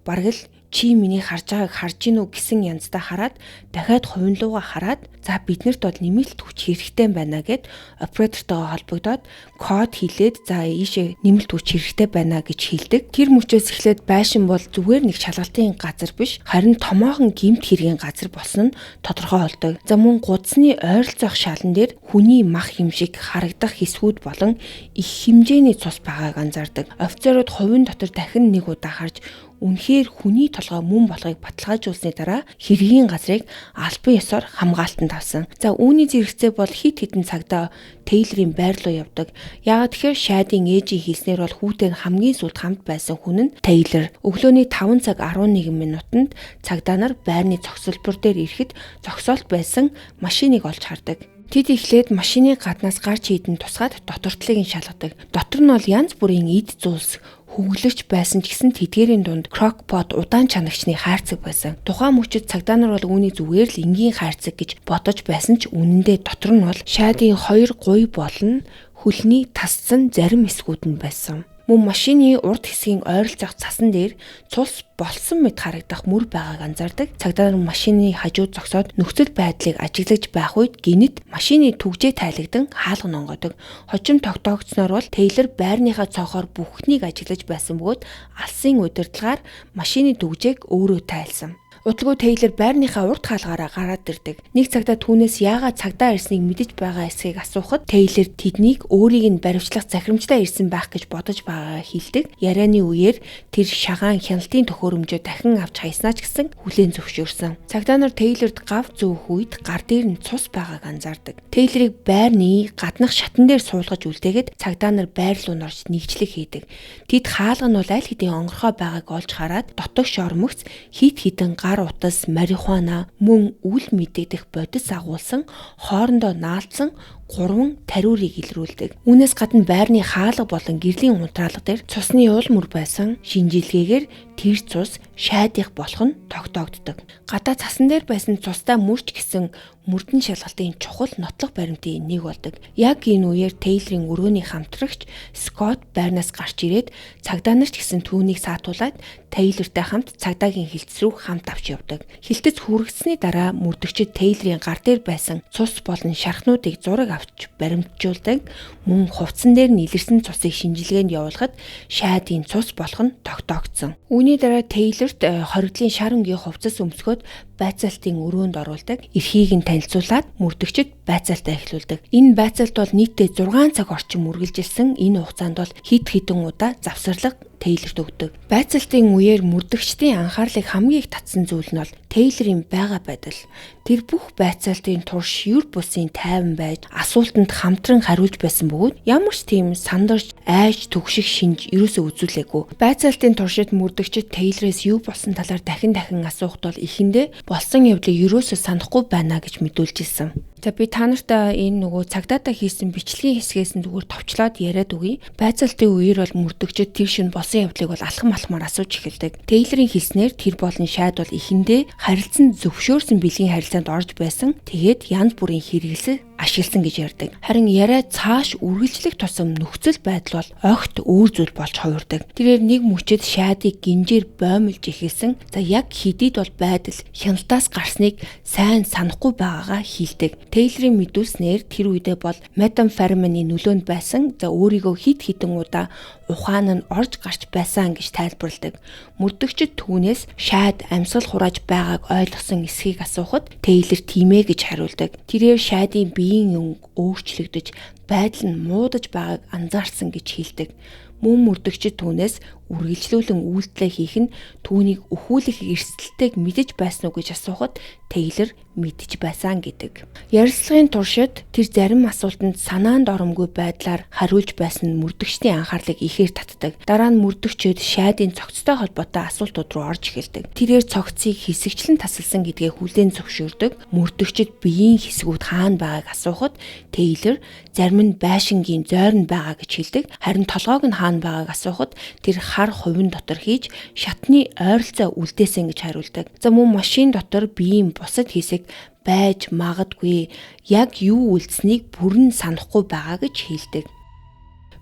бараг л чи миний харж байгааг харж гинүү гэсэн янзтай хараад дахиад хувин луугаа хараад за биднэрт бол нэмэлт хүч хэрэгтэй байна гэд оператортойгоо холбогдоод код хэлээд за ийшээ нэмэлт хүч хэрэгтэй байна гэж хэлдэг. Тэр мөчөөс эхлээд байшин бол зүгээр нэг шалгалтын газар биш, харин томоохон гэмт хэргийн газар болсон нь тодорхой болдог. За мөн гудасны ойролцоох шалан дээр хүний мах юм шиг харагдах хэсгүүд болон их хэмжээний цус байгааг анзаардаг. Офицерууд хувин дотор дахин нэг удаа харж үнэхээр хүний толгой мөн болохыг баталгаажуулсны дараа хэргийн газрыг албан ёсоор хамгаалтанд авсан. За үүний зэрэгцээ бол хит хитэн цагтаа Тейлорын байр руу явдаг. Яагаад тэгэхээр Шадийн ээжийн хэлснээр бол хүүтэй нь хамгийн сүүлд хамт байсан хүн нь Тейлор. Өглөөний 5 цаг 11 минутанд цагдаа нар байрны зогсолбор дээр ирэхэд зогсоолт байсан машиныг олж хардаг. Тэд эхлээд машины гаднаас гарч ийдэн тусгаад дотортлыг нь шалгадаг. Дотор нь бол янз бүрийн эд зүйлс хөвгөлөгч байсан ч гэсэн тэдгээрийн дунд крокпот удаан чанагчны хайрцаг байсан. Тухайн мөчид цагдаа нар бол үүний зүгээр л энгийн хайрцаг гэж бодож байсан ч үнэндээ дотор нь бол Шадийн 2 гуй болон хөлний тасцсан зарим эсгүүд нь байсан. Мөн машины урд хэсгийн ойролцоох цасан дээр цус болсон мэт харагдах мөр байгааг анзаардаг. Цагдаа нар машины хажууд зогсоод нөхцөл байдлыг ажиглаж байх үед гинэт машины түгжээ тайлагдан хаалга нонгодог. Хожим тогтоогдсноор бол Тейлор байрныхаа цоохоор бүхнийг ажиглаж байсан бөгөөд алсын удирдлагаар машины түгжээг өөрөө тайлсан. Удалгүй Тейлор байрныхаа урд хаалгаараа гараад ирдэг. Нэг цагта түүнээс яагаад цагдаа ирснийг мэдэж байгаа эсэхийг асуухад Тейлор тэднийг өөрийг нь баривчлах захирамжтай ирсэн байх гэж бодож байгаагаа хэлдэг. Ярианы үеэр тэр шагаан хяналтын төхөөрөмжөө дахин авч хайснаа ч гэсэн хүлээн зөвшөөрсөн. Цагдаа нар Тейлорд гав зөөх үед гар дээр нь цус байгааг анзаардаг. Тейлорыг байрны гаднах шатан дээр суулгаж үлдээгээд цагдаа нар байр руу норж нэгжлэг хийдэг. Тэд хаалга нь бол аль хэдийн онгорхой байгааг олж хараад дотогш ормогц хит хитэн утас, марихуана, мөн үл мэдэгдэх бодис агуулсан, хоорондоо наалдсан 3 тариурыг илрүүлдэг. Үүнээс гадна байрны хаалга болон гэрлийн унтраалга дээр цусны уул мөр байсан шинжилгээгээр тэр цус Шадих болох нь тогтоогддог. Гадаа цасан дээр байсан цустай мөрч гэсэн мөрдөн шалгалтын чухал нотлох баримтын нэг болдог. Яг энэ үеэр Тейлорын өрөөний хамтрагч Скотт байрнаас гарч ирээд цагдаа нар ч гэсэн түүнийг саатуулаад Тейлортай хамт цагдаагийн хилцс рүү хамт авч явдаг. Хилцэц хүрэгдсэний дараа мөрдөгчид Тейлорын гар дээр байсан цус болон шархнуудыг зураг авч баримтжуулдаг. Мөн хувцсан дээр нь илэрсэн цусыг шинжилгээнд явуулахад Шадийн цус болох нь тогтоогдсон. Үүний дараа Тейлорт хоригдлын шар өнгийн хувцас өмсгөөд байцаалтын өрөөнд оруулдаг. Эрхийг нь танилцуулаад мөрдөгчид байцаалтаа эхлүүлдэг. Энэ байцаалт бол нийтдээ 6 цаг орчим үргэлжилсэн. Энэ хугацаанд бол хэд хэдэн удаа завсарлага Тейлорт өгдөг. Байцаалтын үеэр мөрдөгчдийн анхаарлыг хамгийн их татсан зүйл нь бол Тейлорын байгаа байдал. Тэр бүх байцаалтын турш юр бусын тайван байж асуултанд хамтран хариулж байсан бөгөөд ямар ч тийм сандарч айж төгших шинж ерөөсөө үзүүлээгүй. Байцаалтын туршид мөрдөгчид Тейлороос юу болсон талаар дахин асуухд бол эхэндээ болсон явдлыг ерөөсөө санахгүй байна гэж мэдүүлж ирсэн. За би та нартай энэ нөгөө цагдаатай хийсэн бичлэгийн хэсгээс нь зүгээр товчлоод яриад өгье. Байцаалтын үеэр бол мөрдөгчид тэр шин болсон явдлыг бол алхам алхмаар асууж эхэлдэг. Тейлорын хэлснээр тэр болон Шад бол эхэндээ харилцан зөвшөөрсөн бэлгийн харилцаанд орж байсан. Тэгээд янз бүрийн хэрэгэлсэл ашигласан гэж ярьдаг. Харин яриа цааш үргэлжлэх тусам нөхцөл байдал бол огт өөр зүйл болж хувирдаг. Тэрээр нэг мөчөд Шадыг гинжээр боомлж эхэлсэн. За яг хэдийд бол байдал хяналтаас гарсныг сайн санахгүй байгаагаа хэлдэг. Тейлорын мэдүүлснээр тэр үедээ бол метамфетамины нөлөөнд байсан. За өөрийгөө хит хитэн удаа ухаан нь орж гарч байсан гэж тайлбарладаг. Мөрдөгчд түүнээс Шад амьсгал хурааж байгааг ойлгосон эсхийг асуухад Тейлор тиймээ гэж хариулдаг. Тэрээр Шадийн биеийн өнгө өөрчлөгдөж байдал нь муудаж байгааг анзаарсан гэж хэлдэг. Мөн мөрдөгчд түүнээс үргэлжлүүлэн үйлдэл хийх нь түүнийг өхүүлэх эрсдэлтэйг мэдэж байсан уу гэж асуухад Тейлор мэдж байсан гэдэг. Ярилцлагын туршид тэр зарим асуултанд санаанд оромгүй байдлаар хариулж байсан нь мөрдөгчдийн анхаарлыг ихээр татдаг. Дараа нь мөрдөгчд Шадийн цогцтой холбоотой асуултууд руу орж эхэлдэг. Тэрээр цогцыг хэсэгчлэн тасалсан гэдгээ хүлээн зөвшөөрдөг. Мөрдөгчд биеийн хэсгүүд хаана байгааг асуухад Тейлор зарим нь байшингийн зойрон байгаа гэж хэлдэг. Харин толгойг нь хаана байгааг асуухад тэр хар хувин дотор хийж шатны ойролцоо үлдээсэн гэж хариулдаг. За мөн машин дотор биеийн бусад хэсэг байж магадгүй яг юу үлдсэнийг бүрэн санахгүй байгаа гэж хэлдэг.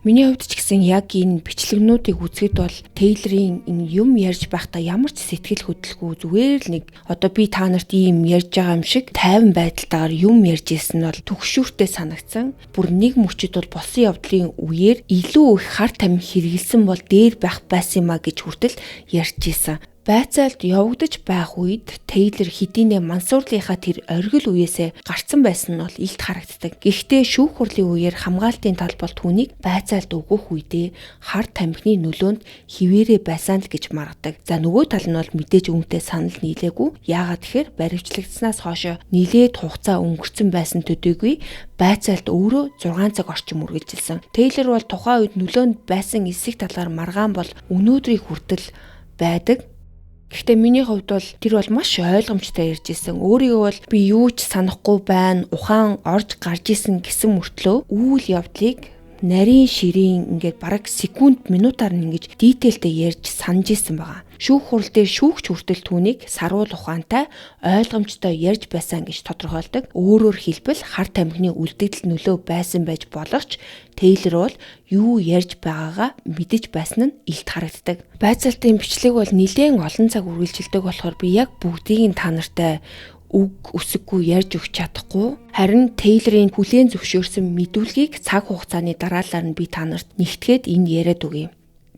Миний хувьд ч гэсэн яг энэ бичлэгнүүдийг үзэхэд бол Тейлорын энэ юм ярьж байхдаа ямар ч сэтгэл хөдлөлгүй зүгээр л нэг одоо би та нарт ийм ярьж байгаа юм шиг тайван байдалтайгаар юм ярьж ирсэн нь бол түгшүүртэй санагдсан. Бүр нэг мөчөд бол болсон явдлын үеэр илүү их хар тамхи хэрэгэлсэн бол дээр байх байсан юма гэж хүртэл ярьж ирсэн. Байцаалд явагдаж байх үед Тейлор хэдийнэ мансуурлынхаа тэр оргил үеэсээ гарцсан байсан нь бол илт харагддаг. Гэхдээ шүүх хурлын үеэр хамгаалтын талбал түүнийг байцаалд өгөх үедээ хар тамхины нөлөөнд хിവэрэ байсан л гэж маргадаг. За нөгөө тал нь бол мэдээж үүнтэй санал нийлээгүй. Яагаад тэгэхээр баривчлагдсанаас хойш нилээд хугацаа өнгөрцөн байсан төдийгүй байцаалд өөрөө 6 цаг орчим үргэлжилсэн. Тейлор бол тухайн үед нөлөөнд байсан эсрэг талаар маргаан бол өнөөдрийг хүртэл байдаг. Гэхдээ миний хувьд бол тэр бол маш ойлгомжтой ярьж исэн. Өөрийгөө бол би юу ч санахгүй байна, ухаан орж гарч исэн гэсэн мөртлөө үйл явдлыг нарийн ширийн ингээд бараг секунд минутаар нь ингэж дитейлтэй ярьж санаж исэн байгаа. Шүүх хурал дээр шүүгч хүртэл түүнийг саруул ухаантай ойлгомжтой ярьж байсан гэж тодорхойлдог. Өөрөөр хэлбэл хар тамхины үлдэгдэл нөлөө байсан байж болох ч Тейлор бол юу ярьж байгаагаа мэдэж байсан нь илт харагддаг. Байцаалтын бичлэг бол нэлээд олон цаг үргэлжилдэг болохоор би яг бүгдийг нь та нартай үг өсөггүй ярьж өгч чадахгүй. Харин Тейлорын хүлээн зөвшөөрсөн мэдүүлгийг цаг хугацааны дараалал нь би та нарт нэгтгээд энэ яриад өгье.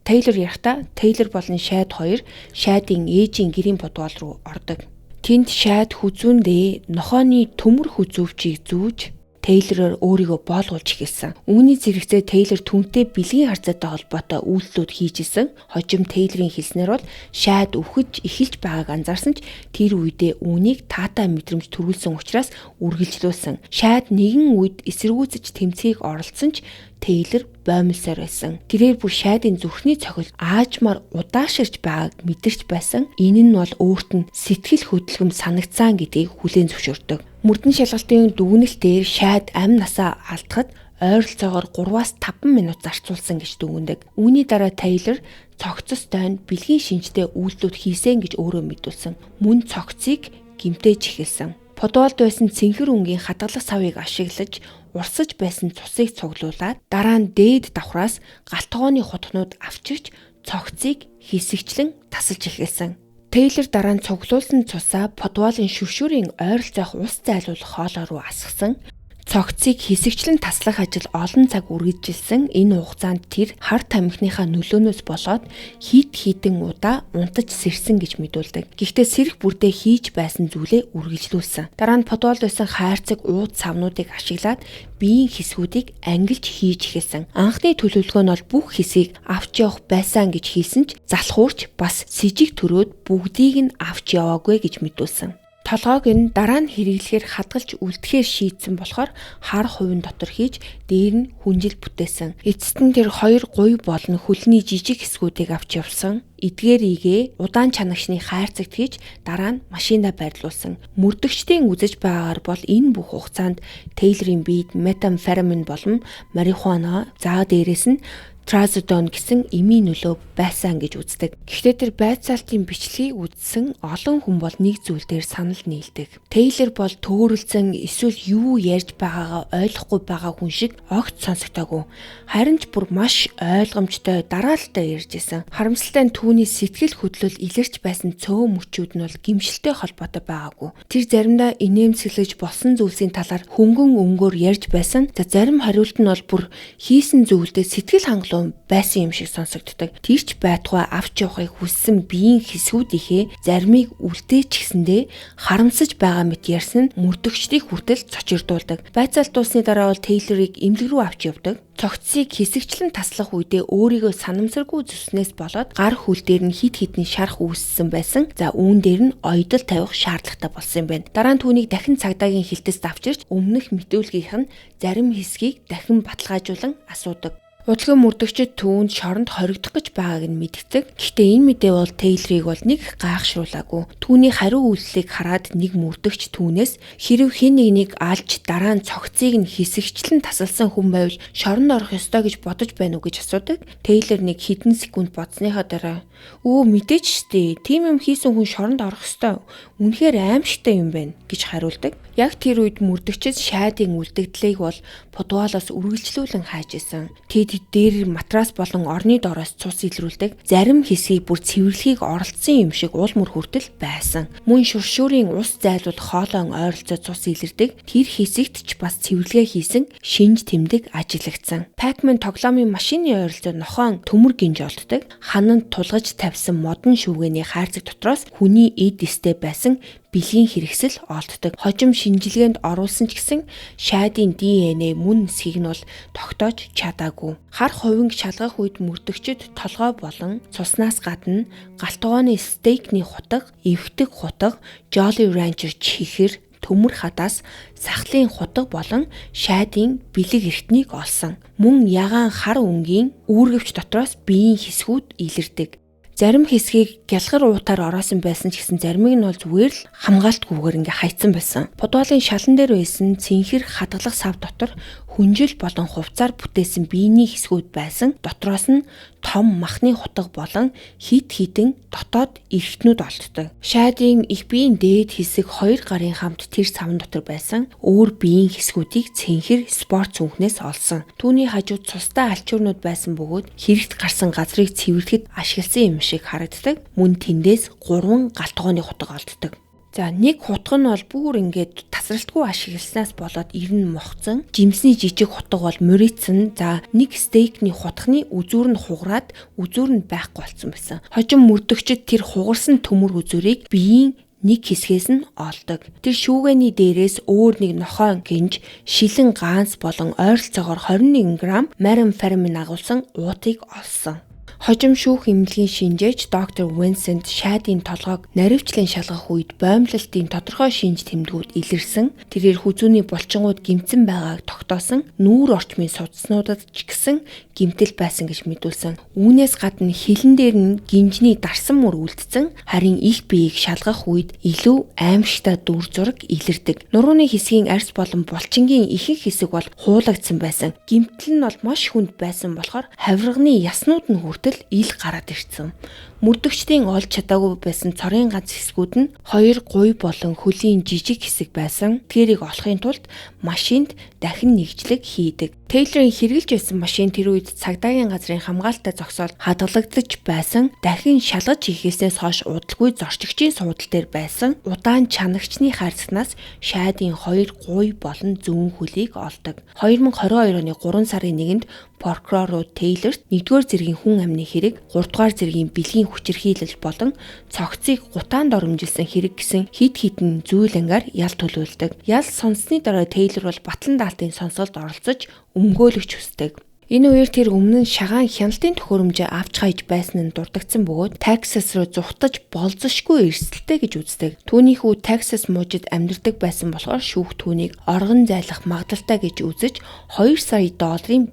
Тейлор ярихдаа Тейлор болон Шайд хоёр Шайдын ээжийн гэрийн подвал руу ордог. Тэнд Шайд хүзүүндээ нохооны төмөр хүзүүвчийг зүүж Тейлороор өөрийгөө боолгуулж эхэлсэн. Үүний зэрэгцээ Тейлор түүнтэй бэлгийн харьцаатай холбоотой үйлдэлүүд хийж исэн. Хожим Тейлорын хэлснээр бол Шайд өвхөж эхэлж байгааг анзаарсан ч тэр үедээ үүнийг таатай мэдрэмж төрүүлсэн учраас үргэлжлүүлсэн. Шайд нэгэн үед эсэргүүцэж тэмцээг оролцсон ч Тейлор боомлсоор байсан. Тэрээр бүр Шайдын зүрхний цохил аажмаар удааширч байгааг мэдэрч байсан. Энэ нь бол өөрт нь сэтгэл хөдлөм санагдсан гэдгийг хүлээн зөвшөөрдөг. Мөрдөн шалгалтын дүгнэлт дээр Шайд амь насаа алдахад ойролцоогоор 3-5 минут зарцуулсан гэж дүгнэдэг. Үүний дараа Тейлор цогцос дойнд бэлгийн шинжтэй үйлдэлүүд хийсэн гэж өөрөө мэдүүлсэн. Мөн цогцыг гимтээж эхэлсэн. Подвалд байсан цэнхэр өнгийн хадгалах савыг ашиглаж урсаж байсан цусыг цуглуулад дараа нь дээд давхраас галтгооны хутгнууд авчирч цогцыг хэсэгчлэн тасалж эхэлсэн. Тейлор дараа нь цуглуулсан цусаа подвалын шүршүүрийн ойролцоох ус зайлуулах хоолой руу асгасан. Цогцыг хэсэгчлэн таслах ажил олон цаг үргэлжилсэн. Энэ хугацаанд тэр хар тамхиныхаа нөлөөнөөс болоод хидэн удаа унтаж сэрсэн гэж мэдүүлдэг. Гэхдээ сэрэх бүрдээ хийж байсан зүйлээ үргэлжлүүлсэн. Дараа нь подвалд байсан хайрцаг ууд савнуудыг ашиглаад биеийн хэсгүүдийг ангилж хийж эхэлсэн. Анхны төлөвлөгөө нь бол бүх хэсгийг авч явах байсан гэж хэлсэн ч залхуурч бас сэжиг төрөөд бүгдийг нь авч яваагүй гэж мэдүүлсэн. Толгойг нь дараа нь хэрэглэхээр хадгалж үлдэхээр шийдсэн болохоор хар хувин дотор хийж дээр нь хүнжил бүтээсэн. Эцэст нь тэр хоёр гуй болон хөлний жижиг хэсгүүдийг авч явсан. Эдгээрийгээ удаан чанагшны хайрцагт хийж дараа нь машинаа байрлуулсан. Мөрдөгчдийн үзэж байгаагаар бол энэ бүх хугацаанд Тейлорын биед метамфетамин болон марихуана заа дээрээс нь тразодон гэсэн эмийн нөлөө байсан гэж үздэг. Гэхдээ тэр байцаалтын бичлэгийг үзсэн олон хүн бол нэг зүйл дээр санал нийлдэг. Тейлор бол төөрөлцөн эсвэл юу ярьж байгаагаа ойлгохгүй байгаа хүн шиг огт сонсогдоогүй. Харин ч бүр маш ойлгомжтой дараалалтай ярьж исэн. Харамсалтай нь түүний сэтгэл хөдлөл илэрч байсан цөөн мөчүүд нь бол гимшилтэй холбоотой байгаагүй. Тэр заримдаа инээмсэглэж болсон зүйлсийн талаар хөнгөн өнгөөр ярьж байсан. За зарим хариулт нь бол бүр хийсэн зүйлдээ сэтгэл хангалуун байсан юм шиг сонсогддог. Тэрч байтугай авч явахыг хүссэн биеийн хэсгүүдийнхээ заримыг үлдээч гэсэндээ харамсаж байгаа мэт ярьсан нь мөрдөгчдийг хүртэл цочирдуулдаг. Байцаалт дуусны дараа бол Тейлорыг эмнэлэг рүү авч явдаг. Цогцыг хэсэгчлэн таслах үедээ өөрийгөө санамсаргүй зүснээс болоод гар хөл дээр нь хид хідний шарах үүссэн байсан. За үүн дээр нь ойдол тавих шаардлагатай болсон юм байна. Дараа нь түүнийг дахин цагдаагийн хилтэст авчирч өмнөх мэдүүлгийнх нь зарим хэсгийг дахин баталгаажуулан асуудаг. Удалгүй мөрдөгчд түүнд шоронд хоригдох гэж байгааг нь мэддэг. Гэхдээ энэ мэдээ бол Тейлорыг бол нэг гайхшруулаагүй. Түүний хариу үйлдэлийг хараад нэг мөрдөгч түүнээс хэрв хэн нэгнийг алж дараа нь цогцыг нь хэсэгчлэн тасалсан хүн байвал шоронд орох ёстой гэж бодож байна уу гэж асуудаг. Тейлор нэг хэдэн секунд бодсныхаа дараа "Өө мэдээч штэ. Тийм юм хийсэн хүн шоронд орох ёстой. Үнэхээр аимшигтай юм байна" гэж хариулдаг. Яг тэр үед мөрдөгчд Шайдын үлдэгдлийг бол подвалаас үргэлжлүүлэн хайж исэн. Тэд дээр матрас болон орны доороос цус илрүүлдэг. Зарим хэсгийг бүр цэвэрлэхийг оролцсон юм шиг уул мөр хүртэл байсан. Мөн шуршуурын ус зайлуулах хоолойн ойролцоо цус илэрдэг. Тэр хэсэгт ч бас цэвэрлэгээ хийсэн шинж тэмдэг ажиглагдсан. Pac-Man тоглоомын машины ойролцоо нохоон төмөр гинж олддог. Хананд тулгаж тавьсан модон шүүгээний хайрцаг дотроос хүний эд эстэй байсан бэлгийн хэрэгсэл олддог. Хожим шинжилгээнд оруулсан ч гэсэн шайдын DNA мөн эсхийг нь бол тогтоож чадаагүй. Хар хувинг шалгах үед мөрдөгчд толгой болон цуснаас гадна галтгооны стейкний хутга, эвхдэг хутга, Jolly Rancher чихэр, төмөр хадаас сахлын хутга болон шайдын бэлэг эртнийг олсон. Мөн ягаан хар өнгийн үүргэвч дотроос биеийн хэсгүүд илэрдэг. Зарим хэсгийг гялгар уутаар ороосон байсан ч гэсэн заримыг нь бол зүгээр л хамгаалтгүйгээр ингээ хайцсан байсан. Подвалын шалан дээр байсан цэнхэр хадгалах сав дотор хүнжил болон хувцаар бүтээсэн биений хэсгүүд байсан. Дотроос нь том махны хутга болон хид хідэн дотоод эрхтнүүд олддог. Шайдын их биеийн дээд хэсэг 2 гарын хамт тэр савн дотор байсан. Өөр биеийн хэсгүүдийг цэнхэр спорт цүнхнээс олсон. Түүний хажууд цустай альчуурнууд байсан бөгөөд хэрэгт гарсан газрыг цэвэрлэхэд ашигласан юм шиг харагддаг. Мөн тэндээс 3 галтгооны хутга олддог. За нэг хутга нь бол бүр ингээд тасралтгүй ашигласнаас болоод ер нь мохцсон. Жимсний жижиг хутга бол мөрийцэн. За нэг стейкний хутганы үзүүр нь хугараад үзүүр нь байхгүй болсон байсан. Хожим мөрдөгчд тэр хугарсан төмөр үзүүрийг биеийн нэг хэсгээс нь олдог. Тэр шүүгээний дээрээс өөр нэг нохоон гинж, шилэн гаанс болон ойролцоогоор 21 г метамфетамин агуулсан уутыг олсон. Хожим шүүх эмнэлгийн шинжээч доктор Vincent шайдын толгойг наривчлан шалгах үед боомлолтын тодорхой шинж тэмдгүүд илэрсэн. Тэрээр хүзүүний булчингууд гэмтсэн байгааг тогтоосон. Нүүр орчмын судаснуудад ч гэсэн гэмтэл байсан гэж мэдүүлсэн. Үүнээс гадна хилэн дээр нь гинжний дарсан мөр үлдсэн. Харин их биеийг шалгах үед илүү аимшигтай дүр зураг илэрдэг. Нурууны хэсгийн арьс болон булчингийн ихэнх хэсэг бол хуулагдсан байсан. Гэмтэл нь бол маш хүнд байсан болохоор хавирганы яснууд нь хүртэл ил гараад ирсэн. Мөрдөгчдийн олж чадаагүй байсан цорын ганц хэсгүүд нь 2 гуй болон хөлийн жижиг хэсэг байсан. Тэрийг олохын тулд машинд дахин нэгжлэг хийдэг. Тейлорын хэрэгжилж байсан машин тэр үед цагдаагийн газрын хамгаалалттай зогсоод хадгалагдаж байсан. Дахин шалгаж хийхээсээс хойш удалгүй зорчигчийн суудал дээр байсан. Удаан чанагчны хайрцагнаас шайдын 2 гуй болон зүүн хөлийг олдог. 2022 оны 3 сарын 1-нд прокурор Тейлорт 1-р зэргийн хүн амны хэрэг, 3-р зэргийн бэлгийн хүчирхийлэл болон цогцыг гутаанд оромжилсан хэрэг гэсэн хид хідэн зүйл ангаар ял төлөвлөдөг. Ял сонссны дараа Тейлор бол батлан даалтын сонсголд оролцож өмгөөлөгч хүсдэг. Энэ үеэр тэр өмнө нь шагаан хяналтын төхөөрөмжөө авч хайж байсан нь дурддагсан бөгөөд Texas руу зүхтаж болзошгүй эрсдэлтэй гэж үздэг. Түүний хүү Texas мужид амьдардаг байсан болохоор шүүх түүнийг оргон зайлах магадaltaй гэж үзэж $2 сая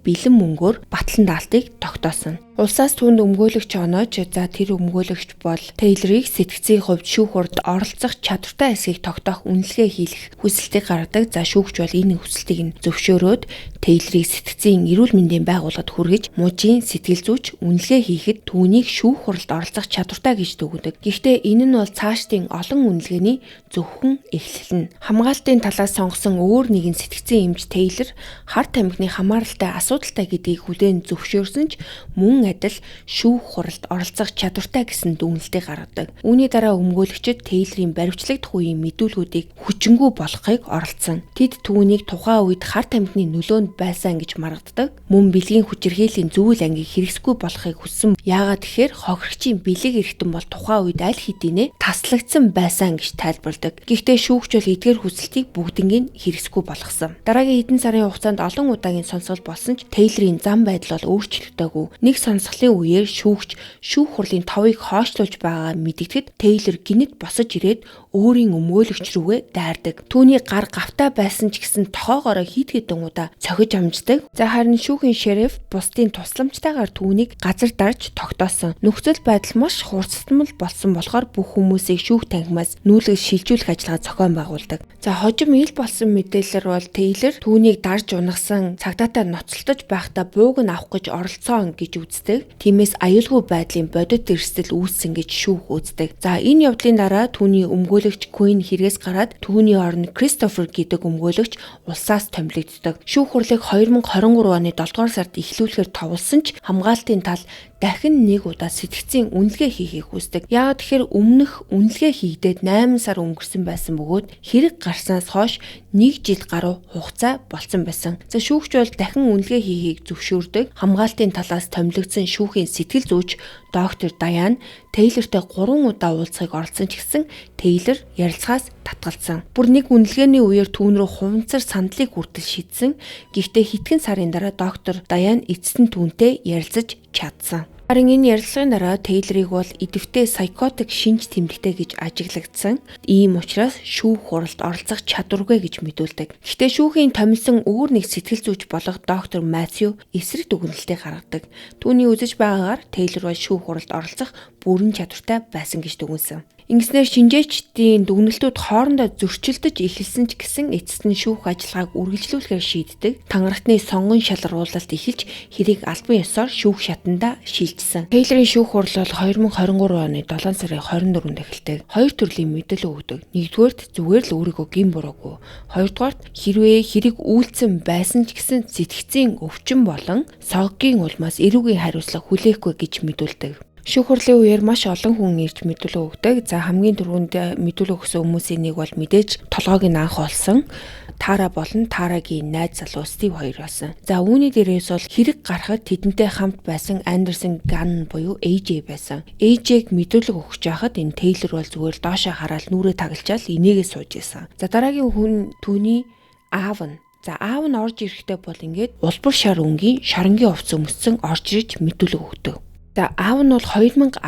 бэлэн мөнгөөр батлан даалтыг тогтоосон. Улсаас түүнд өмгөөлөгч оноож за тэр өмгөөлөгч бол Тейлорыг сэтгцийн хувьд шүүх урд оролцох чадвартай эсэхийг тогтоох үнэлгээ хийх хүсэлтийг гаргадаг. За шүүгч бол энэ хүсэлтийг нь зөвшөөрөөд Тейлорыг сэтгцийн эрүүл мэндийн байгууллагад хүргэж мужийн сэтгэл зүйч үнэлгээ хийхэд түүнийг шүүх хуралд оролцох чадвартай гэж дүгнэдэг. Гэхдээ энэ нь бол цаашдын олон үнэлгээний зөвхөн эхлэл нь. Хамгаалтын талаас сонгосон өөр нэгэн сэтгцийн эмч Тейлор харт тамхины хамааралтай асуудалтай гэдгийг хүлээн зөвшөөрсөн ч мөн адил шүүх хуралд оролцох чадвартай гэсэн дүгнэлтийг гаргадаг. Үүний дараа өмгөөлөгчид Тейлорын баривчлагдах үеийн мэдүүлгүүдийг хүчингү болгохыг оролцсон. Тэд түүнийг тухайн үед харт тамхины нөлөөнд байсан гэж маргаддаг. Мөн бэлгийн хүчирхийллийн зүйл ангийг хэрэгсгүй болохыг хүссэн. Яагаад гэхээр хохирогчийн бэлэг эрхтэн бол тухайн үед аль хэдийнэ таслагдсан байсан гэж тайлбарладаг. Гэхдээ шүүгч бол эдгээр хүсэлтийг бүгднийг хэрэгсгүй болгосон. Дараагийн хэдэн сарын хугацаанд олон удаагийн сонсгол болсон ч Тейлорын зам байдал бол өөрчлөгдөөгүй. Нэг сонсголын үеэр шүүгч шүүх хурлын товыг хойшлуулж байгаагаа мэдэгдэхэд Тейлор гинэт босож ирээд өөрийн өмгөөлөгч рүүгээ дайрдаг. Түүний гар гавтай байсан ч гэсэн тохоогоороо хит хитэн удаа цохиж амждаг. За харин шүүхийн шериф бусдын тусламжтайгаар түүнийг газар дарж тогтоосон. Нөхцөл байдал маш хурцтмал болсон болохоор бүх хүмүүсийг шүүх танхимаас нүүлгэж шилжүүлэх ажиллагаа зохион байгуулдаг. За хожим ил болсон мэдээлэлээр бол Тейлор түүнийг дарж унагсан цагдаатай ноцолдож байхдаа бууг нь авах гэж оролцоон гэж үзсэн. үздэг. Тиймээс аюулгүй байдлын бодит эрсдэл үүссэн гэж шүүх үздэг. За энэ явдлын дараа түүний өмгөөлөгч Queen хэрэгээс гараад түүний орон Christopher гэдэг өмгөөлөгч улсаас томилогддог. Шүүх хурлыг 2023 оны 7 дугаар сард эхлүүлэхээр товлсон ч хамгаалтын тал дахин нэг удаа сэтгцийн үнэлгээ хийхийг хүсдэг. Яагаад тэгэхээр өмнөх үнэлгээ хийгдээд 8 сар өнгөрсөн байсан бөгөөд хэрэг гарснаас хойш 1 жил гаруй хугацаа болцсон байсан. За шүүгч бол дахин үнэлгээ хийхийг зөвшөөрдөг. Хамгаалтын талаас томилогдсон шүүхийн сэтгэл зүйч доктор Даян Тейлортой 3 удаа уулзахыг оролцсон ч гэсэн Тейлор ярилцлагаас татгалзсан. Бүр нэг үнэлгээний үеэр түүн рүү хуванцар сандлыг хүртэл шийдсэн. Гэхдээ хэдхэн сарын дараа доктор Даян эцэст нь түүнтэй ярилцаж чадсан. Харин энэ ярилцлагын дараа Тейлорыг бол идэвхтэй psychotic шинж тэмдэгтэй гэж ажиглагдсан. Ийм учраас шүүх хуралд оролцох чадваргүй гэж мэдүүлдэг. Гэхдээ шүүхийн томилсон өөр нэг сэтгэл зүйч болох доктор Матthew эсрэг дүгнэлтийг гаргадаг. Түүний үзэж байгаагаар Тейлор бол шүүх хуралд оролцох бүрэн чадвартай байсан гэж дүгнсэн. Ингэснээр шинжээчдийн дүгнэлтүүд хоорондоо зөрчилдөж эхэлсэн ч гэсэн эцэст нь шүүх ажиллагааг үргэлжлүүлэхээр шийддэг. Тангарахны сонгон шалгаруулалт эхэлж хэрийг албан ёсоор шүүх шатанда шилжсэн. Тейлорын шүүх хурал бол 2023 оны 7 сарын 24-нд эхэлдэг. Хоёр төрлийн мэдээлэл өгдөг. Нэгдүгээрт зүгээр л өөрийгөө гин буруугүй. Хоёрдугаарт хэрвээ хэрэг үйлдсэн байсан ч гэсэн сэтгцийн өвчин болон соггийн улмаас эрүүгийн хариуцлага хүлээхгүй гэж мэдүүлдэг. Шүүх хурлын үеэр маш олон хүн ирж мэдүүлэг өгдөг. За хамгийн түрүүнд мэдүүлэг өгсөн хүмүүсийн нэг бол мэдээж толгойг нь анх олсон Тара болон Тарагийн найз залуу Стив хоёр байсан. За үүний дээрээс бол хэрэг гарахад тэдэнтэй хамт байсан Андерсон Ганн буюу AJ байсан. AJ-г мэдүүлэг өгч байхад энэ Тейлор бол зүгээр л доошоо хараад нүрээ тагалчаал инээгээ сууж исэн. За дараагийн хүн түүний аав нь. За аав нь орж ирэхдээ бол ингээд улбар шар өнгийн шарангийн хувцас өмссөн орж ирж мэдүүлэг өгдөг. За аав нь бол 2018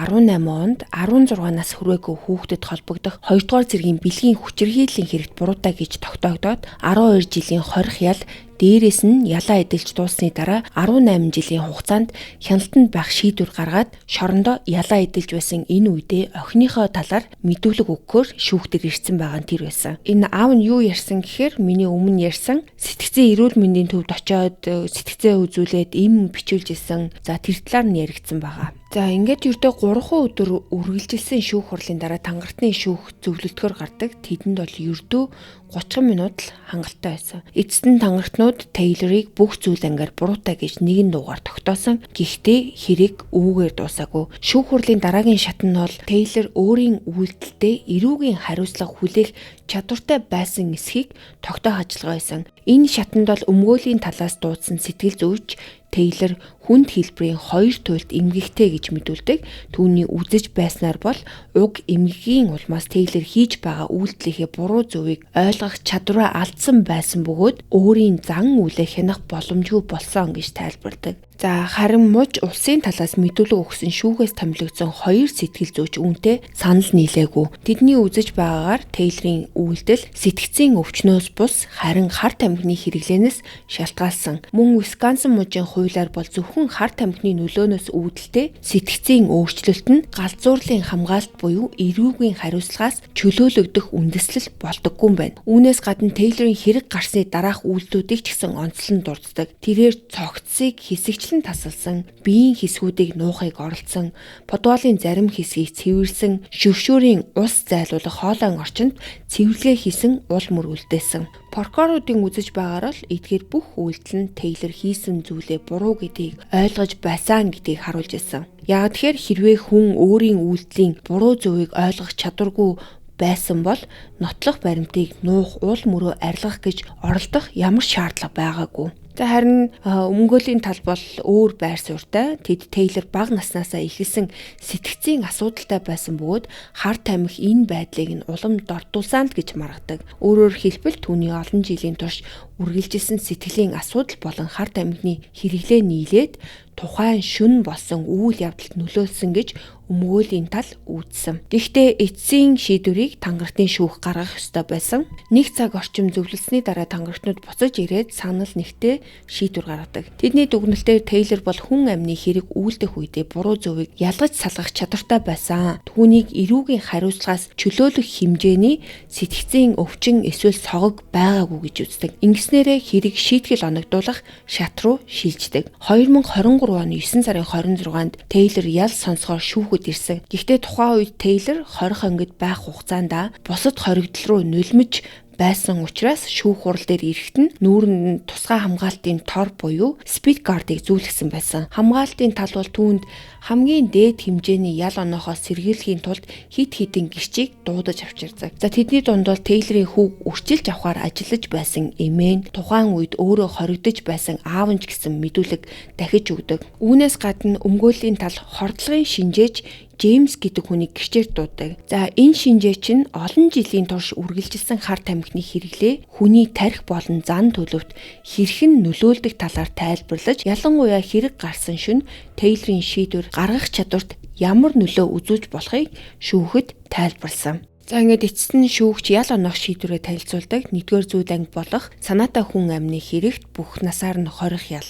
онд 16 нас хүрээгүй хүүхдэд холбогдох 2 дугаар зэргийн бэлгийн хүчирхийллийн хэрэгт буруутай гэж тогтоогдоод 12 жилийн хорих ял дээрээс нь ялаа эдэлж дууссаны дараа 18 жилийн хугацаанд хяналтанд байх шийдвэр гаргаад шорондоо ялаа эдэлж байсан энэ үедээ охиныхоо талаар мэдүүлэг өгөхөөр шүүхтэр ирсэн байгаа нь тэр байсан. Энэ аав нь юу ярьсан гэхээр миний өмнө ярьсан сэтгцийн эрүүл мэндийн төвд очиод сэтгцээ үзүүлээд им бичүүлж исэн. За тэр талаар нь яригдсан байгаа. За ингээд ердөө 3 өдөр үргэлжилсэн шүүх хурлын дараа тангартны шүүх зөвлөлтгөр гардаг. Тэдэнд бол ердөө 30 минут л хангалттай байсан. Эцэст нь тангартнууд Тейлорыг бүх зүйл ангаар буруутай гэж нэгэн дуугаар тогтоосон. Гэхдээ хэрэг үүгээр дуусаагүй. Шүүх хурлын дараагийн шат нь бол Тейлор өөрийн үйлдэлтэй эрүүгийн хариуцлага хүлээх чадвартай байсан эсхийг тогтоох ажиллагаа байсан. Энэ шатанд бол өмгөөлийн талаас дуудсан сэтгэл зүйч Тейлор хүнд хэлбэрийн 2 туйлд эмгэгтэй гэж мэдүүлдэг. Түүний үзэж байснаар бол уг эмгэгийн улмаас Тейлор хийж байгаа үйлдэлийнхээ буруу зөвийг ойлгох чадвараа алдсан байсан бөгөөд өөрийн зан үйлээ хянах боломжгүй болсон гэж тайлбардаг. За харин муж улсын талаас мэдүүлэг өгсөн шүүхээс томилогдсон 2 сэтгэл зүйч үүнтэй санал нийлээгүй. Тэдний үзэж байгаагаар Тейлорын үйлдэл сэтгцийн өвчнөөс бус харин харт амхны хэрэглэнээс шалтгаалсан. Мөн Висконсин мужийн хуулиар бол зөвхөн харт амхны нөлөөнөөс үүдэлтэй сэтгцийн өөрчлөлт нь галзуурлын хамгаалалт буюу эрүүгийн хариуцлагаас чөлөөлөгдөх үндэслэл болдоггүй юм байна. Үүнээс гадна Тейлорын хэрэг гарсны дараах үйлдэлүүдийг ч гэсэн онцлон дурддаг. Тэрээр цогцсыг хэсэгчлэн тасалсан, биеийн хэсгүүдийг нуухыг оролцсон, подвалын зарим хэсгийг цэвэрлсэн, шөвшөөрийн ус зайлуулах хоолойн орчинд цэвэрлэгээ хийсэн уул мөр үлдээсэн. Прокуроруудын үзэж байгаагаар л эдгээр бүх үйлдэл нь Тейлор хийсэн зүйлээ буруу гэдгийг ойлгож байсан гэдгийг харуулж ирсэн. Яг тэгэхээр хэрвээ хүн өөрийн үйлдэлийн буруу зөвийг ойлгох чадваргүй байсан бол нотлох баримтыг нуух уул мөрөө арилгах гэж оролдох ямар шаардлага байгаагүй. За харин өмгөөлийн тал бол өөр байр суурьтай. Тэд Тейлор бага наснаасаа эхэлсэн сэтгцийн асуудалтай байсан бөгөөд харт амх энэ байдлыг нь улам дордуулсан л гэж маргадаг. Өөрөөр хэлбэл түүний олон жилийн турш үргэлжилсэн сэтгэлийн асуудал болон харт амхны хэрэглээ нийлээд тухайн шүн болсон үйл явдалд нөлөөлсөн гэж өмгөөлийн тал үүдсэн. Гэхдээ эцсийн шийдвэрийг тангартны шүүх гаргах ёстой байсан. Нэг цаг орчим зөвлөсний дараа тангартнууд буцаж ирээд санал нэгтээ шийдвэр гаргадаг. Тэдний дүгнэлтээр Тейлор бол хүн амны хэрэг үйлдэх үедээ буруу зөвийг ялгаж салгах чадвартай байсан. Түүнийг эрүүгийн хариуцлагаас чөлөөлөх хэмжээний сэтгцийн өвчин эсвэл согог байгаагүй гэж үздэг. Ингэснээрээ хэрэг шийтгэл оногдуулах шат руу шилждэг. 2023 оны 9 сарын 26-нд Тейлор ял сонсгоор шүүхэд ирсэн. Гэхдээ тухайн үед Тейлор 20 ангид байх хугацаанд бусад хоригдол руу нулимж байсан учраас шүүх хурал дээр ирэхэд нь нүүрэнд нь тусгай хамгаалтын тор буюу speed guard-ыг зүүлгэсэн байсан. Хамгаалтын тал бол түүнд хамгийн дээд хэмжээний ял оноохоос сэргийлэхийн тулд хид хідэн гэрчийг дуудаж авчирдаг. За тэдний дунд бол Тейлорын хүүг үрчилж авахар ажиллаж байсан эмээ нь тухайн үед өөрөө хоригдож байсан аав нь ч гэсэн мэдүүлэг дахиж өгдөг. Үүнээс гадна өмгөөллийн тал хордлогын шинжээч Джеймс гэдэг хүнийг гэрчээр дууддаг. За энэ шинжээ чинь олон жилийн турш үргэлжилсэн хар тамхины хэрэглээ, хүний тархи болон зан төлөвт хэрхэн нөлөөлдөг талаар тайлбарлаж, ялангуяа хэрэг гарсан шөнө Тейлорын шийдвэр гаргах чадварт ямар нөлөө үзүүлж болохыг шүүхэд тайлбарласан. За ингээд эцэст нь шүүгч ял оноох шийдвэрээ танилцуулдаг. 1-р зүйл анги болох санаатай хүн амны хэрэгт бүх насаар нь хорих ял.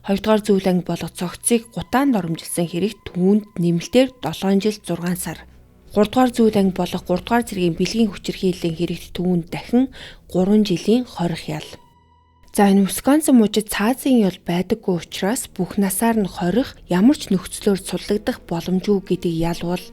2-р зүйл анги болох цогцыг гутаанд оромжилсан хэрэгт түүнд нэмэлтээр 7 жил 6 сар. 3-р зүйл анги болох 3-р зэргийн бэлгийн хүчирхийллийн хэрэгт түүнд дахин 3 жилийн хорих ял. За энэ Висконсин мужид цаазын ял байдаггүй учраас бүх насаар нь хорих ямар ч нөхцлөөр цуглагдах боломжгүй гэдэг ял бол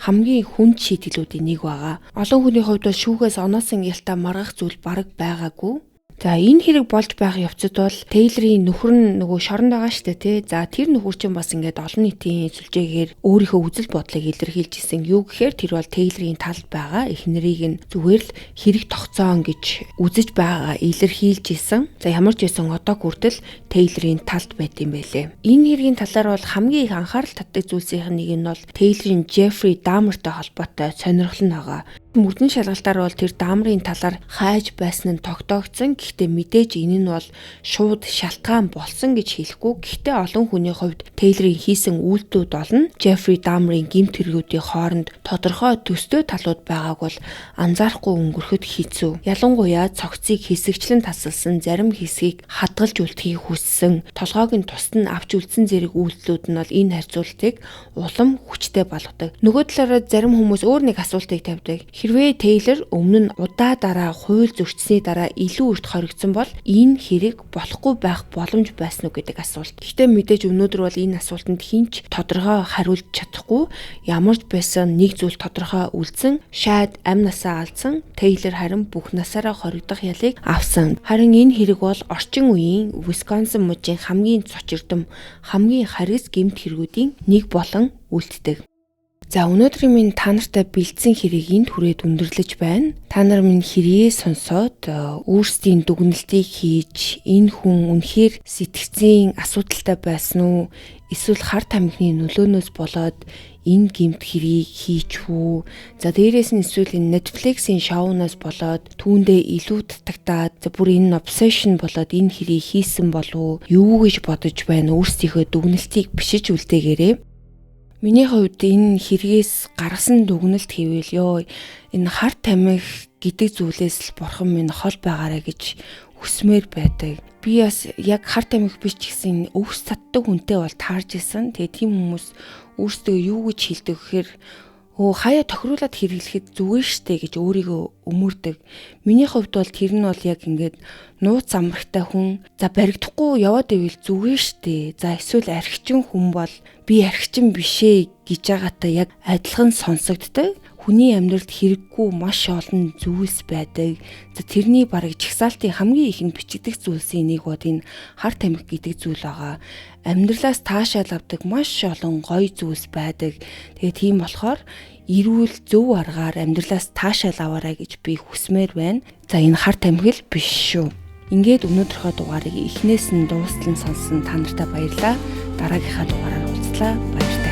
хамгийн хүнд шийдэлүүдийн нэг байгаа. Олон хүний хувьд бол шүүхээс оноосон ялтаа маргах зүйл бараг байгаагүй. За энэ хэрэг болж байх явцад бол Тейлорын нөхөр нь нөгөө шоронд байгаа шүү дээ тий. За тэр нөхөр чинь бас ингээд олон нийтийн сүлжээгээр өөрийнхөө үзэл бодлыг илэрхийлж исэн. Юу гэхээр тэр бол Тейлорын талд байгаа эхнэрийг нь зүгээр л хэрэг тогтцоон гэж үзэж байгаа илэрхийлж исэн. За ямар ч байсан одоо хүртэл Тейлорын талд байт юм байлээ. Энэ хэргийн талаар бол хамгийн их анхаарал татдаг зүйлсийн нэг нь бол Тейлорын Джеффри Дамертэй холбоотой сонирхол нь байгаа. Мөрдөн шалгалтаар бол тэр Дамрын талаар хайж байсан нь тогтоогдсон. Гэхдээ мэдээж энэ нь бол шууд шалтгаан болсон гэж хэлэхгүй. Гэхдээ олон хүний хувьд Тейлорын хийсэн үйлдэлүүд болон Джеффри Дамрын гэмт хэрэгүүдийн хооронд тодорхой төстэй талууд байгааг бол анзаарахгүй өнгөрөхөд хэцүү. Ялангуяа цогцыг хэсэгчлэн тасалсан, зарим хэсгийг хадгалж үлдэхийг хүссэн, толгойг нь тусад нь авч үлдсэн зэрэг үйлдэлүүд нь бол энэ харьцуултыг улам хүчтэй болгодог. Нөгөө талаараа зарим хүмүүс өөр нэг асуултыг тавьдаг. Хэрвээ Тейлор өмнө нь удаа дараа хууль зөрчсөний дараа илүү урт хоригдсон бол энэ хэрэг болохгүй байх боломж байсан уу гэдэг асуулт. Гэхдээ мэдээж өнөөдөр бол энэ асуултанд хинч тодорхой хариулж чадахгүй. Ямар ч байсан нэг зүйл тодорхой үлдсэн. Шайд амь насаа алдсан. Тейлор харин бүх насаараа хоригдох ялыг авсан. Харин энэ хэрэг бол орчин үеийн Висконсин мужийн хамгийн цочирдом, хамгийн харгас гэмт хэрэгүүдийн нэг болон үлддэг. За өнөөдрийн минь та нартай бэлдсэн хэрийг энд хүрээд өндөрлөж байна. Та нар минь хэрийг сонсоод өөрсдийн дүгнэлтийг хийж энэ хүн үнэхээр сэтгцийн асуудалтай байсан уу? Эсвэл хар тамхины нөлөөнөөс болоод энэ гэмт хэрийг хийчихв. За дээрээс нь эсвэл энэ Netflix-ийн шоунаас болоод түүндээ илүү татагдаад бүр энэ obsession болоод энэ хэрийг хийсэн болов юу гэж бодож байна? Өөрсдийнхөө дүгнэлтийг бичиж үлдээгээрэй. Миний хувьд энэ хэрэгээс гаргасан дүгнэлт хийвэл ёо энэ хар тамхи гэдэг зүйлээс л бурхан минь хол байгаарэ гэж хүсмээр байдаг. Би бас яг хар тамхи биш ч гэсэн өвс татдаг хүнтэй бол таарж исэн. Тэгээ тийм хүмүүс өөрсдөө юу гэж хэлдэг гэхээр хаяа тохируулаад хэрэглэхэд зүгээр штэ гэж өөрийгөө өмөрдөг. Миний хувьд бол тэр нь бол яг ингээд нууц амрагтай хүн за баригдахгүй яваад ивэл зүгээр штэ. За эсвэл архичин хүн бол би архичин бишээ гэж байгаатай яг адилхан сонсогддог. Хүний амьдралд хэрэггүй маш олон зүйлс байдаг. За тэрний бараг жагсаалтын хамгийн ихэнд бичигдэх зүйлсийн нэг бод энэ хар тамхи гэдэг зүйл байгаа. Амьдралаас таашаал авдаг маш олон гоё зүйлс байдаг. Тэгээ тийм болохоор эрүүл зөв аргаар амьдралаас таашаал аваарай гэж би хүсмээр байна. За энэ хар тамхи л биш шүү. Ингээд өнөөдрийнхөө дугаарыг эхнээс нь дуустал нь сонссон та нартай баярлалаа. Дараагийнхаа дугаараар уулзлаа. Баярлалаа.